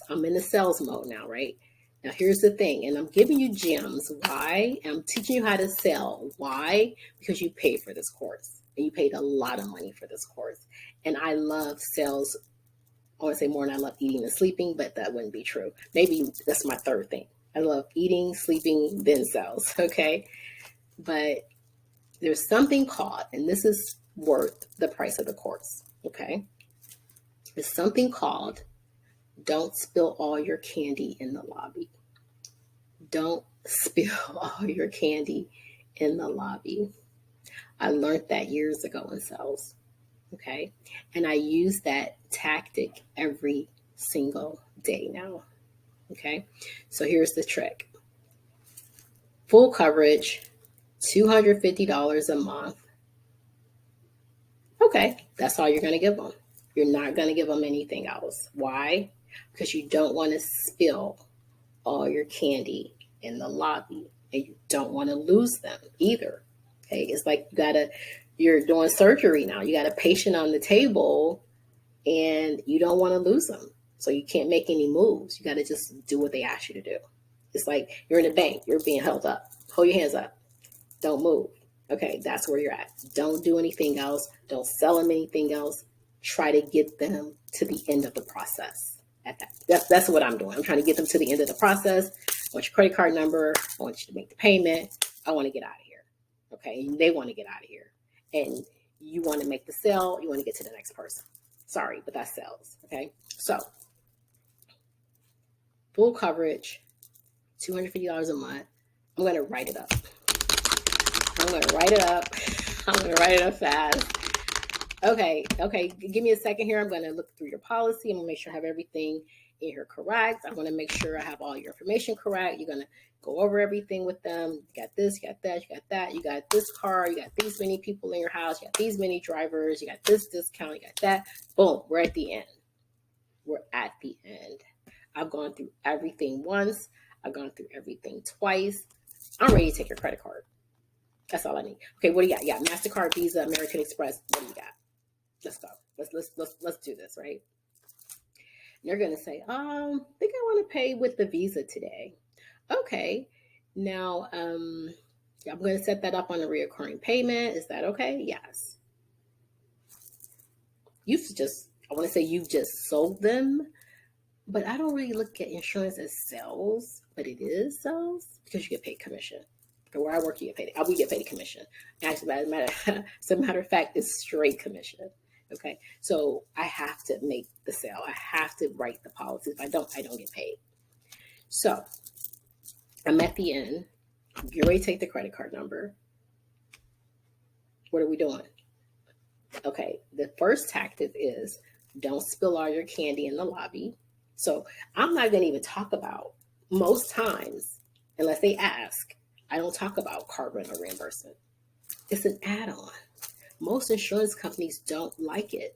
S1: I'm in the sales mode now, right? Now here's the thing, and I'm giving you gems. Why? I'm teaching you how to sell. Why? Because you paid for this course, and you paid a lot of money for this course. And I love sales. I want to say more than I love eating and sleeping, but that wouldn't be true. Maybe that's my third thing. I love eating, sleeping, then sales. Okay. But there's something called, and this is worth the price of the course. Okay. There's something called don't spill all your candy in the lobby. Don't spill all your candy in the lobby. I learned that years ago in sales. Okay. And I use that tactic every single day now. Okay. So here's the trick. Full coverage, $250 a month. Okay. That's all you're going to give them. You're not going to give them anything else. Why? Because you don't want to spill all your candy in the lobby, and you don't want to lose them either. Okay. It's like you're doing surgery now. You got a patient on the table and you don't want to lose them. So you can't make any moves. You got to just do what they ask you to do. It's like you're in a bank. You're being held up. Hold your hands up. Don't move. Okay, that's where you're at. Don't do anything else. Don't sell them anything else. Try to get them to the end of the process. That's what I'm doing. I'm trying to get them to the end of the process. I want your credit card number. I want you to make the payment. I want to get out of here. Okay, and they want to get out of here. And you want to make the sale. You want to get to the next person. Sorry, but that's sales. Okay, so full coverage, $250 a month. I'm going to write it up. I'm going to write it up fast. Okay. Give me a second here. I'm going to look through your policy. I'm going to make sure I have everything in here correct. I'm going to make sure I have all your information correct. You're going to go over everything with them. You got this, you got that, you got that. You got this car. You got these many people in your house. You got these many drivers. You got this discount. You got that. Boom. We're at the end. I've gone through everything once. I've gone through everything twice. I'm ready to take your credit card. That's all I need. Okay, what do you got? Yeah, MasterCard, Visa, American Express. What do you got? Let's go. Let's do this, right? And they're gonna say, I think I want to pay with the Visa today. Okay. Now, I'm gonna set that up on a reoccurring payment. Is that okay? Yes. You've just sold them, but I don't really look at insurance as sales, but it is sales because you get paid commission. Where I work, you get paid. We get paid a commission. Actually, as a matter of fact, it's straight commission. Okay, so I have to make the sale. I have to write the policy. If I don't get paid. So I'm at the end. You're ready to take the credit card number. What are we doing? Okay, the first tactic is don't spill all your candy in the lobby. So I'm not going to even talk about, most times, unless they ask, I don't talk about car rental reimbursement. It's an add-on. Most insurance companies don't like it.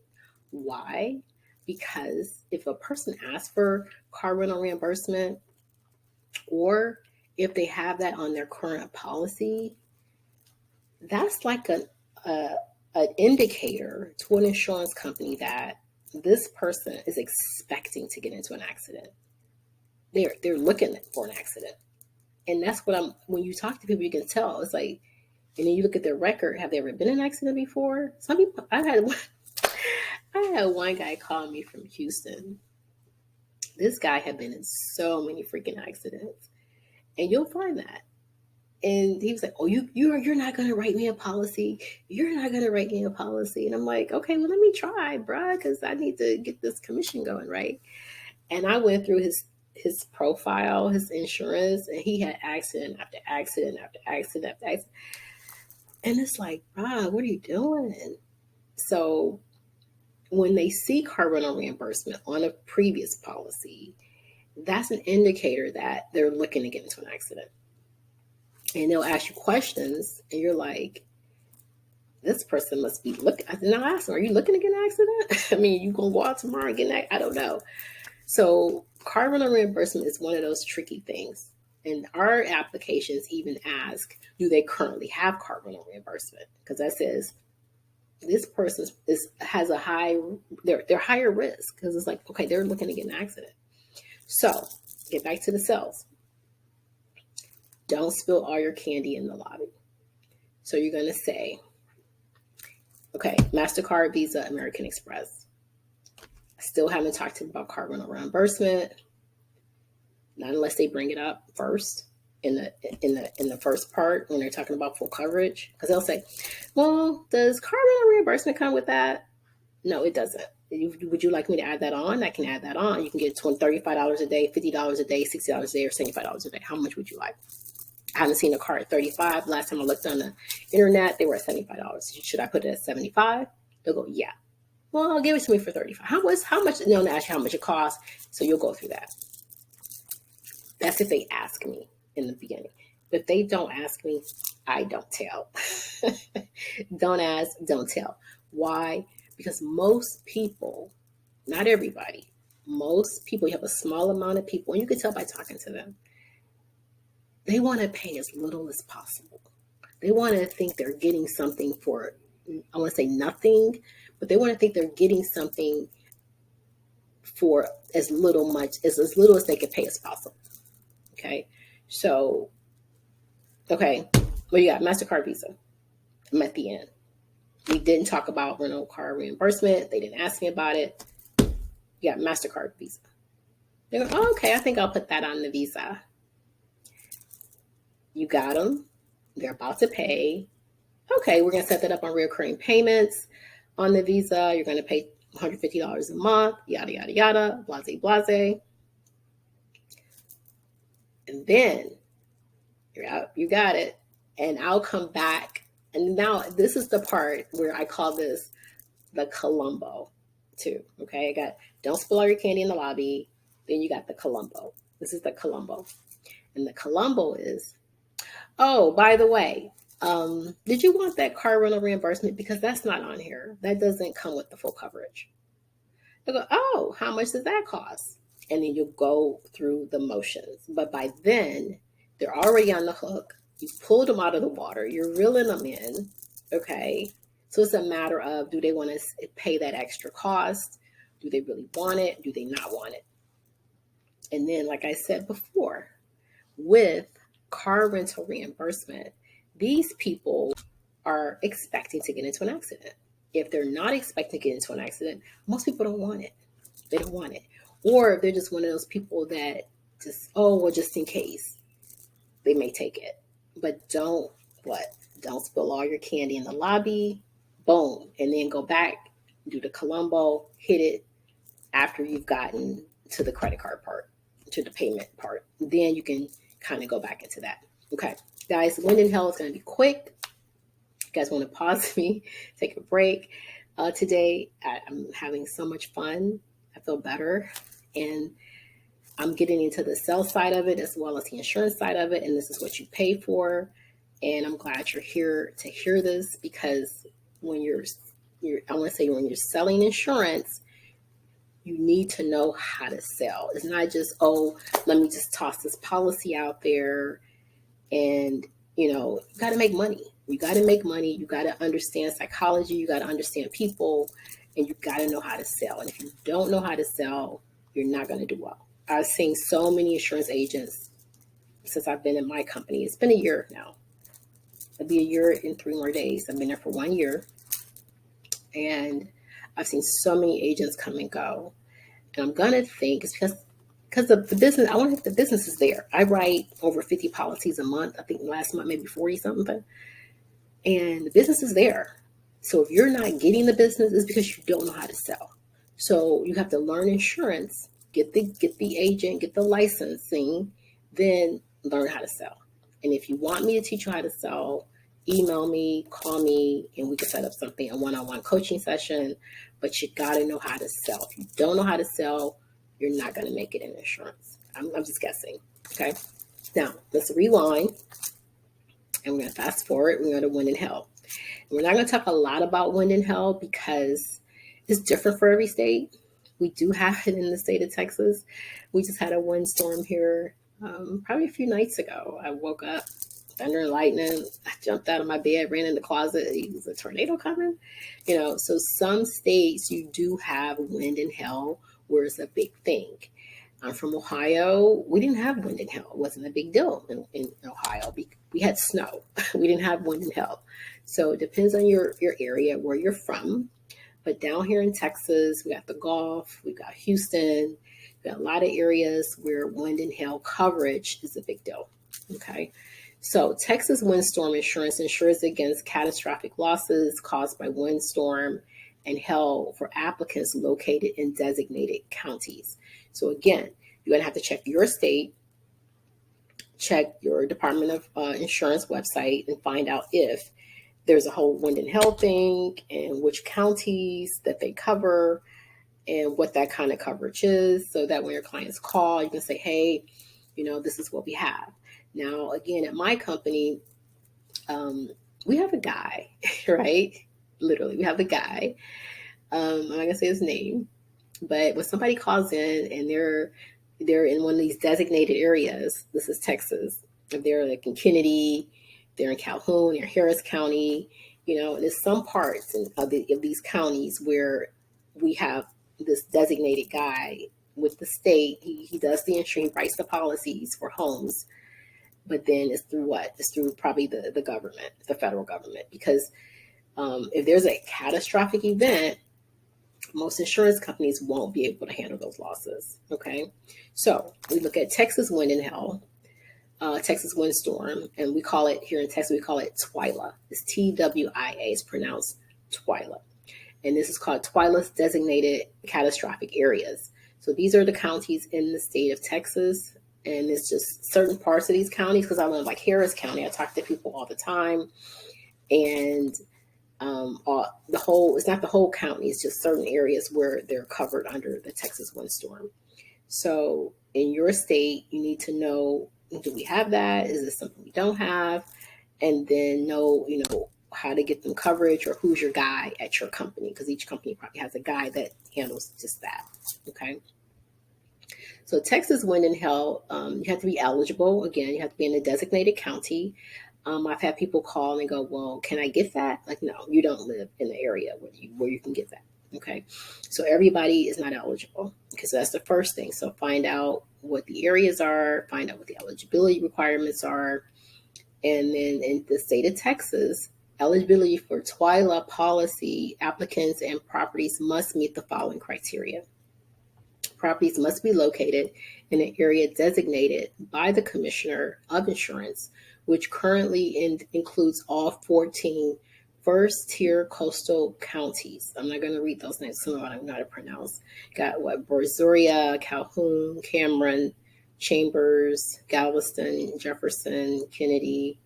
S1: Why? Because if a person asks for car rental reimbursement, or if they have that on their current policy, that's like an indicator to an insurance company that this person is expecting to get into an accident. They're looking for an accident. And that's when you talk to people, you can tell. It's like, and then you look at their record. Have they ever been in an accident before? Some people, I had one guy call me from Houston. This guy had been in so many freaking accidents. And you'll find that. And he was like, oh, you're not going to write me a policy. You're not going to write me a policy. And I'm like, okay, well, let me try, bruh, because I need to get this commission going, right? And I went through his profile, his insurance, and he had accident after accident after accident after accident. And it's like, bruh, what are you doing? So when they see car rental reimbursement on a previous policy, that's an indicator that they're looking to get into an accident. And they'll ask you questions, and you're like, this person must be looking. And I'll ask them, are you looking to get an accident? I mean, you going to go out tomorrow and get an accident? I don't know. So car rental reimbursement is one of those tricky things. And our applications even ask, do they currently have car rental reimbursement? Because that says this person has a they're higher risk, because it's like, okay, they're looking to get an accident. So get back to the sales. Don't spill all your candy in the lobby. So you're going to say, okay, MasterCard, Visa, American Express. I still haven't talked to them about car rental reimbursement, not unless they bring it up first in the first part when they're talking about full coverage. Because they'll say, well, does car rental reimbursement come with that? No, it doesn't. Would you like me to add that on? I can add that on. You can get $35 a day, $50 a day, $60 a day, or $75 a day. How much would you like? I haven't seen a car at $35. Last time I looked on the internet, they were at $75. Should I put it at $75? They'll go, yeah. Well, give it to me for $35. How much? No, ask you how much it costs. So you'll go through that. That's if they ask me in the beginning. If they don't ask me, I don't tell. Don't ask, don't tell. Why? Because most people, not everybody, most people, you have a small amount of people, and you can tell by talking to them, they want to pay as little as possible. They want to think they're getting something for, I want to say nothing, but they want to think they're getting something for as little as they can pay as possible. Okay. So, okay. Well, you got MasterCard, Visa. I'm at the end. We didn't talk about rental car reimbursement. They didn't ask me about it. You got MasterCard, Visa. They go, oh, okay, I think I'll put that on the Visa. You got them. They're about to pay. Okay, we're going to set that up on recurring payments on the Visa. You're going to pay $150 a month, yada, yada, yada, blase, blase. And then you're out, you got it. And I'll come back. And now this is the part where I call this the Columbo too. Okay, I got don't spill all your candy in the lobby. Then you got the Columbo. This is the Columbo. And the Columbo is, oh, by the way, did you want that car rental reimbursement? Because that's not on here. That doesn't come with the full coverage. They go, oh, how much does that cost? And then you'll go through the motions. But by then, they're already on the hook. You've pulled them out of the water. You're reeling them in. Okay. So it's a matter of, do they want to pay that extra cost? Do they really want it? Do they not want it? And then, like I said before, with car rental reimbursement, these people are expecting to get into an accident. If they're not expecting to get into an accident, most people don't want it. They don't want it. Or they're just one of those people that just, oh, well, just in case, they may take it. But don't spill all your candy in the lobby, boom, and then go back, do the Columbo, hit it after you've gotten to the credit card part, to the payment part. Then you can kind of go back into that. Okay, guys, Wind and Hell is going to be quick. You guys want to pause me, take a break. Today, I'm having so much fun. I feel better. And I'm getting into the sales side of it as well as the insurance side of it. And this is what you pay for. And I'm glad you're here to hear this, because when I want to say when you're selling insurance, you need to know how to sell. It's not just, oh, let me just toss this policy out there. And, you got to make money. You got to make money. You got to understand psychology. You got to understand people, and you got to know how to sell. And if you don't know how to sell, you're not going to do well. I've seen so many insurance agents since I've been in my company. It's been a year now. It'll be a year in 3 more days. I've been there for 1 year. And I've seen so many agents come and go. And I'm going to think it's because of the business. I want to think the business is there. I write over 50 policies a month. I think last month, maybe 40 something. And the business is there. So if you're not getting the business, it's because you don't know how to sell. So you have to learn insurance, get the agent, get the licensing, then learn how to sell. And if you want me to teach you how to sell, email me, call me, and we can set up something, a one-on-one coaching session. But you got to know how to sell. If you don't know how to sell, you're not going to make it in insurance. I'm just guessing. Okay. Now let's rewind, and we're going to fast forward. We're going to Wind and Hell. And we're not going to talk a lot about Wind and Hell because it's different for every state. We do have it in the state of Texas. We just had a windstorm here probably a few nights ago. I woke up, thunder and lightning. I jumped out of my bed, ran in the closet. It was a tornado coming. So some states you do have wind and hail, where it's a big thing. I'm from Ohio. We didn't have wind and hail. It wasn't a big deal in Ohio. We had snow. We didn't have wind and hail. So it depends on your area, where you're from. But down here in Texas, we got the Gulf, we got Houston, we got a lot of areas where wind and hail coverage is a big deal. Okay. So Texas windstorm insurance insures against catastrophic losses caused by windstorm and hail for applicants located in designated counties. So again, you're going to have to check your state, check your Department of Insurance website, and find out if there's a whole wind and hail thing and which counties that they cover and what that kind of coverage is, so that when your clients call, you can say, hey, this is what we have. Now, again, at my company, we have a guy, right? Literally, we have a guy. I'm not gonna say his name, but when somebody calls in and they're in one of these designated areas, this is Texas, if they're like in Kennedy, they're in Calhoun, they're in Harris County, and there's some parts of these counties where we have this designated guy with the state. He does the insurance, he writes the policies for homes. But then it's through what? It's through probably the government, the federal government, because if there's a catastrophic event, most insurance companies won't be able to handle those losses. Okay, so we look at Texas wind and hail, Texas windstorm, and we call it here in Texas, we call it TWILA. It's TWIA. It's pronounced TWILA, and this is called TWILA's designated catastrophic areas. So these are the counties in the state of Texas, and it's just certain parts of these counties. Because I live like Harris County, I talk to people all the time, and the whole, it's not the whole county, it's just certain areas where they're covered under the Texas windstorm. So in your state, you need to know, do we have that? Is this something we don't have? And then know, how to get them coverage, or who's your guy at your company, because each company probably has a guy that handles just that. Okay. So Texas wind and hail, you have to be eligible. Again, you have to be in a designated county. I've had people call and go, well, can I get that? Like, no, you don't live in the area where you can get that. Okay. So everybody is not eligible. Okay. So that's the first thing. So find out what the areas are, find out what the eligibility requirements are. And then in the state of Texas, eligibility for TWILA policy applicants and properties must meet the following criteria. Properties must be located in an area designated by the Commissioner of Insurance, which currently includes all 14 first-tier coastal counties. I'm not going to read those names. Some of them I don't know how to pronounce. Got what? Brazoria, Calhoun, Cameron, Chambers, Galveston, Jefferson, Kennedy.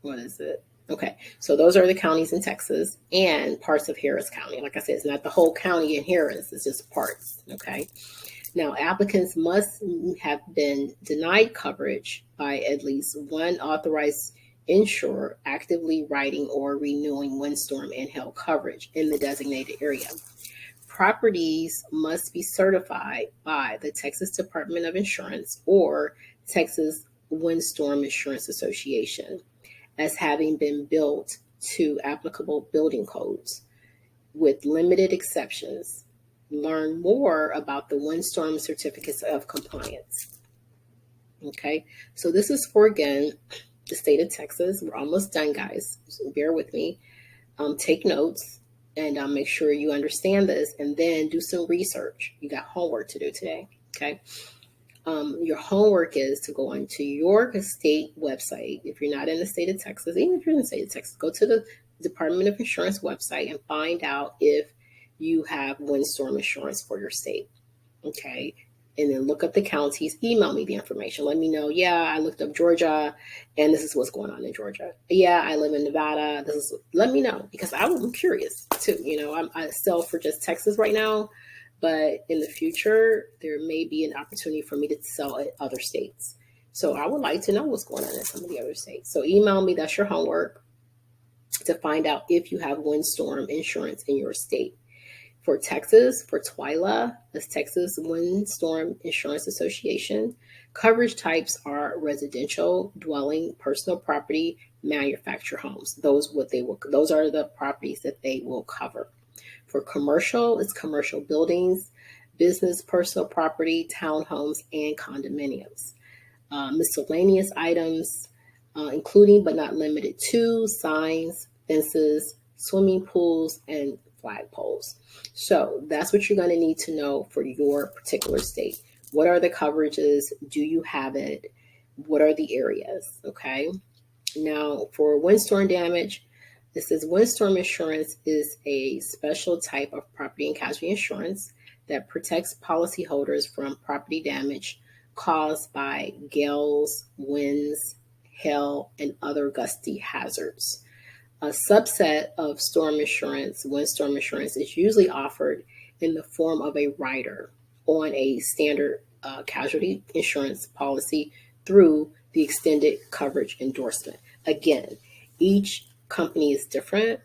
S1: What is it? Okay, so those are the counties in Texas and parts of Harris County. Like I said, it's not the whole county in Harris, it's just parts, okay? Now, applicants must have been denied coverage by at least one authorized insurer actively writing or renewing windstorm and hail coverage in the designated area. Properties must be certified by the Texas Department of Insurance or Texas Windstorm Insurance Association as having been built to applicable building codes, with limited exceptions. Learn more about the windstorm certificates of compliance. Okay, so this is for, again, the state of Texas. We're almost done, guys. So bear with me. Take notes and make sure you understand this, and then do some research. You got homework to do today. Okay. Your homework is to go onto your state website. If you're not in the state of Texas, even if you're in the state of Texas, go to the Department of Insurance website and find out if you have windstorm insurance for your state. Okay. And then look up the counties. Email me the information. Let me know, yeah, I looked up Georgia and this is what's going on in Georgia. Yeah, I live in Nevada. Let me know, because I'm curious too. I sell for just Texas right now. But in the future, there may be an opportunity for me to sell at other states. So I would like to know what's going on in some of the other states. So email me, that's your homework, to find out if you have windstorm insurance in your state. For Texas, for TWILA, that's Texas Windstorm Insurance Association, coverage types are residential, dwelling, personal property, manufactured homes. Those are the properties that they will cover. For commercial, it's commercial buildings, business, personal property, townhomes, and condominiums. Miscellaneous items, including but not limited to signs, fences, swimming pools, and flagpoles. So that's what you're going to need to know for your particular state. What are the coverages? Do you have it? What are the areas? Okay. Now, for windstorm damage, this says windstorm insurance is a special type of property and casualty insurance that protects policyholders from property damage caused by gales, winds, hail, and other gusty hazards. A subset of storm insurance, windstorm insurance, is usually offered in the form of a rider on a standard casualty insurance policy through the extended coverage endorsement. Again, each company is different.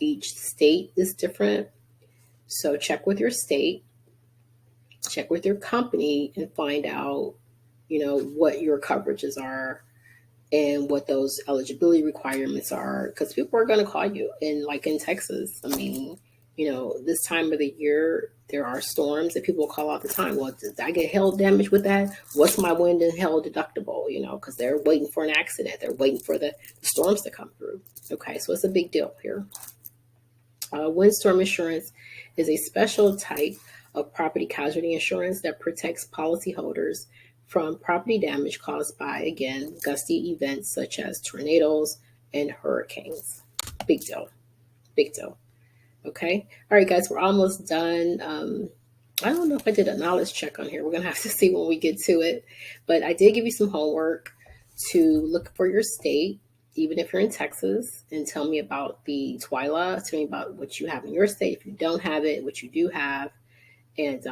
S1: Each state is different. So check with your state, check with your company, and find out, what your coverages are and what those eligibility requirements are, because people are going to call you. And like in Texas, I mean, This time of the year, there are storms that people call all the time. Well, did I get hail damage with that? What's my wind and hail deductible? Because they're waiting for an accident. They're waiting for the storms to come through. Okay, so it's a big deal here. Windstorm insurance is a special type of property casualty insurance that protects policyholders from property damage caused by, again, gusty events such as tornadoes and hurricanes. Big deal. Big deal. Okay. All right, guys, we're almost done. I don't know if I did a knowledge check on here. We're going to have to see when we get to it. But I did give you some homework to look for your state, even if you're in Texas, and tell me about the TWILA. Tell me about what you have in your state. If you don't have it, what you do have. And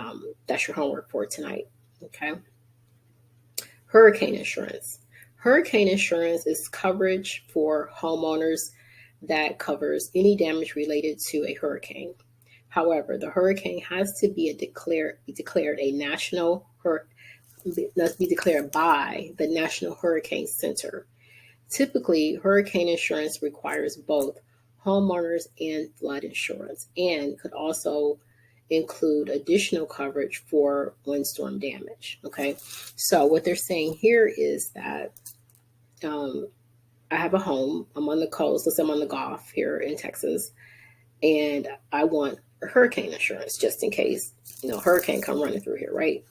S1: that's your homework for tonight. Okay. Hurricane insurance. Hurricane insurance is coverage for homeowners that covers any damage related to a hurricane. However, the hurricane has to be declared a national must be declared by the National Hurricane Center. Typically, hurricane insurance requires both homeowners and flood insurance, and could also include additional coverage for windstorm damage. Okay, so what they're saying here is that I have a home. I'm on the coast. Let's say I'm on the Gulf here in Texas, and I want a hurricane insurance just in case, hurricane come running through here, right?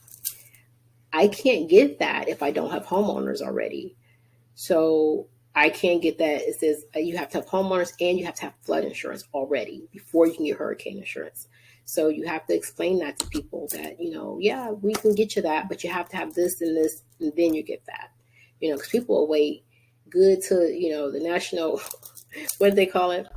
S1: I can't get that if I don't have homeowners already. So I can't get that. It says you have to have homeowners and you have to have flood insurance already before you can get hurricane insurance. So you have to explain that to people that, yeah, we can get you that, but you have to have this, and then you get that. Because people will wait good to, the national, what do they call it?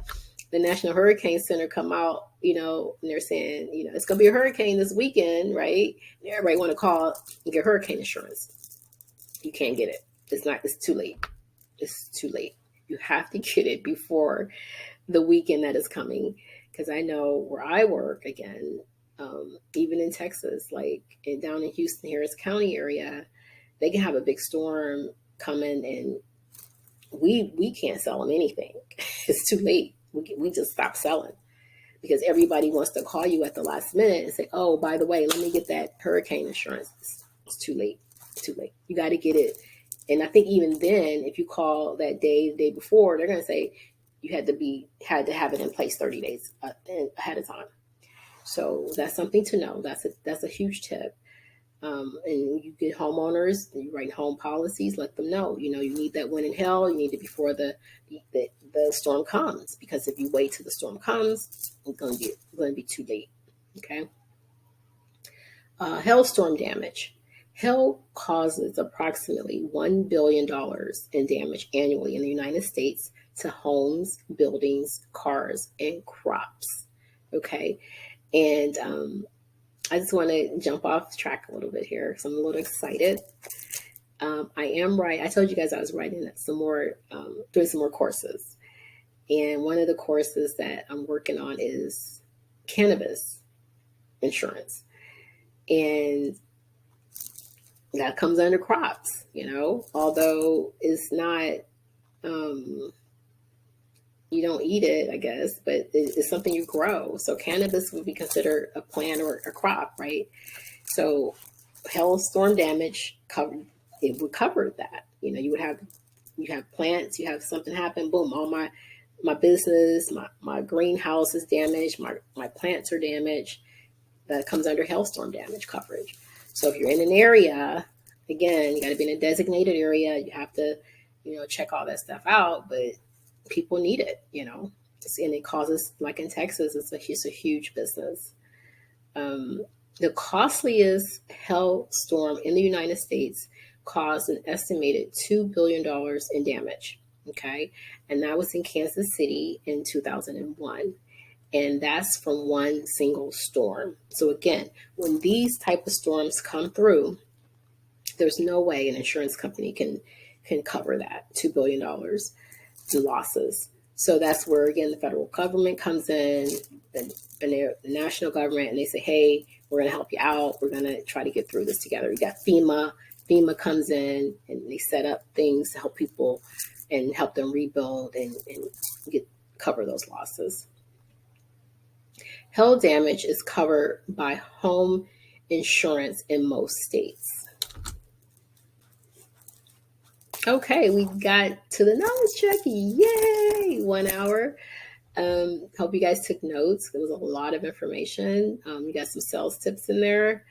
S1: The National Hurricane Center come out, and they're saying, it's going to be a hurricane this weekend, right? And everybody want to call and get hurricane insurance. You can't get it. It's too late. It's too late. You have to get it before the weekend that is coming. Because I know where I work, again, even in Texas, like down in Houston, Harris County area, they can have a big storm coming, and we can't sell them anything. It's too late. We just stop selling because everybody wants to call you at the last minute and say, oh, by the way, let me get that hurricane insurance. It's too late. It's too late. You got to get it. And I think even then, if you call that the day before, they're going to say you had to have it in place 30 days ahead of time. So that's something to know. That's a huge tip. And you get homeowners, you write home policies, let them know, you need that wind and hail. You need it before the storm comes, because if you wait till the storm comes, it's going to be too late. Okay. Hailstorm damage. Hail causes approximately $1 billion in damage annually in the United States to homes, buildings, cars, and crops. Okay. And I just want to jump off track a little bit here because I'm a little excited. I am right. I told you guys I was writing some more, doing some more courses. And one of the courses that I'm working on is cannabis insurance. And that comes under crops, although it's not, you don't eat it, I guess, but it's something you grow. So cannabis would be considered a plant or a crop, right? So hailstorm damage it would cover that. You have plants, you have something happen, boom, all my business, my greenhouse is damaged, my plants are damaged. That comes under hailstorm damage coverage. So if you're in an area, again, you got to be in a designated area. You have to, check all that stuff out, but people need it, and it causes, like in Texas, it's a huge business. The costliest hailstorm in the United States caused an estimated $2 billion in damage. Okay. And that was in Kansas City in 2001. And that's from one single storm. So again, when these type of storms come through, there's no way an insurance company can cover that $2 billion in losses. So that's where, again, the federal government comes in, and the national government, and they say, hey, we're going to help you out. We're going to try to get through this together. You got FEMA. FEMA comes in, and they set up things to help people and help them rebuild and cover those losses. Hail damage is covered by home insurance in most states. Okay, we got to the knowledge check. Yay! 1 hour. Hope you guys took notes. There was a lot of information. You got some sales tips in there,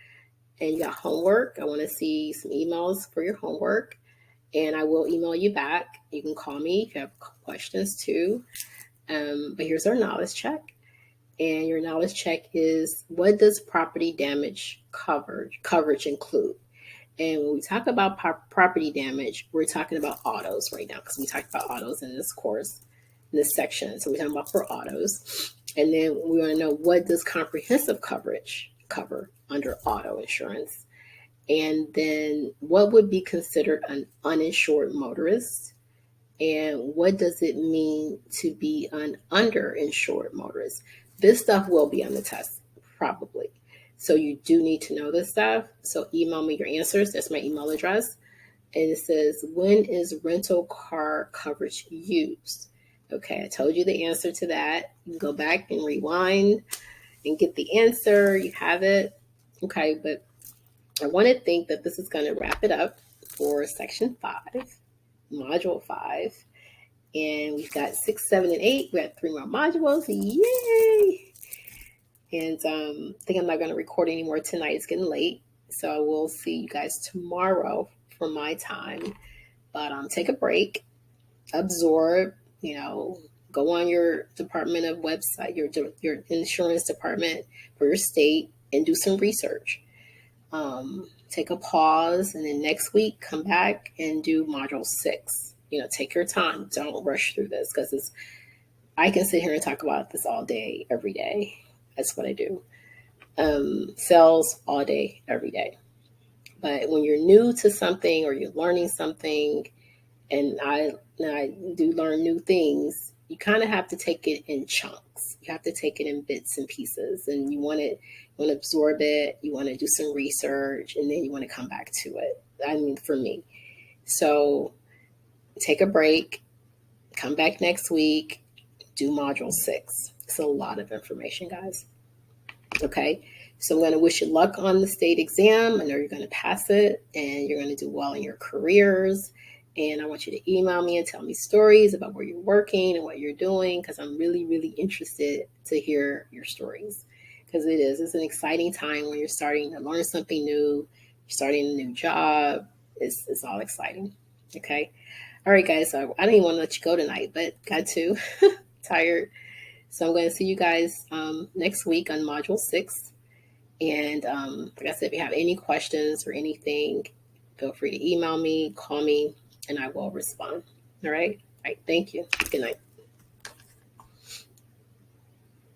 S1: and you got homework. I want to see some emails for your homework, and I will email you back. You can call me if you have questions too. But here's our knowledge check. And your knowledge check is, what does property damage coverage include? And when we talk about property damage, we're talking about autos right now, because we talked about autos in this course, in this section. So we're talking about for autos. And then we want to know, what does comprehensive coverage cover under auto insurance? And then what would be considered an uninsured motorist? And what does it mean to be an underinsured motorist? This stuff will be on the test, probably. So you do need to know this stuff. So email me your answers. That's my email address. And it says, when is rental car coverage used? Okay, I told you the answer to that. You can go back and rewind and get the answer. You have it. Okay, but I want to think that this is going to wrap it up for section 5, module 5. And we've got 6, 7, and 8. We got 3 more modules. Yay! And I think I'm not going to record anymore tonight. It's getting late. So I will see you guys tomorrow for my time. But take a break, absorb, go on your department of website, your insurance department for your state, and do some research. Take a pause, and then next week come back and do module 6. Take your time. Don't rush through this, because I can sit here and talk about this all day, every day. That's what I do. Sales all day, every day. But when you're new to something or you're learning something, and I do learn new things, you kind of have to take it in chunks. You have to take it in bits and pieces, and you want to absorb it. You want to do some research, and then you want to come back to it. I mean, for me. So take a break, come back next week, do module 6. It's a lot of information, guys. Okay, so I'm going to wish you luck on the state exam. I know you're going to pass it, and you're going to do well in your careers. And I want you to email me and tell me stories about where you're working and what you're doing, because I'm really, really interested to hear your stories. Because it's an exciting time when you're starting to learn something new, you're starting a new job. It's all exciting. Okay. All right, guys. So I didn't even want to let you go tonight, but got to. Tired. So I'm going to see you guys next week on module 6. And like I said, if you have any questions or anything, feel free to email me, call me, and I will respond. All right. All right. Thank you. Good night.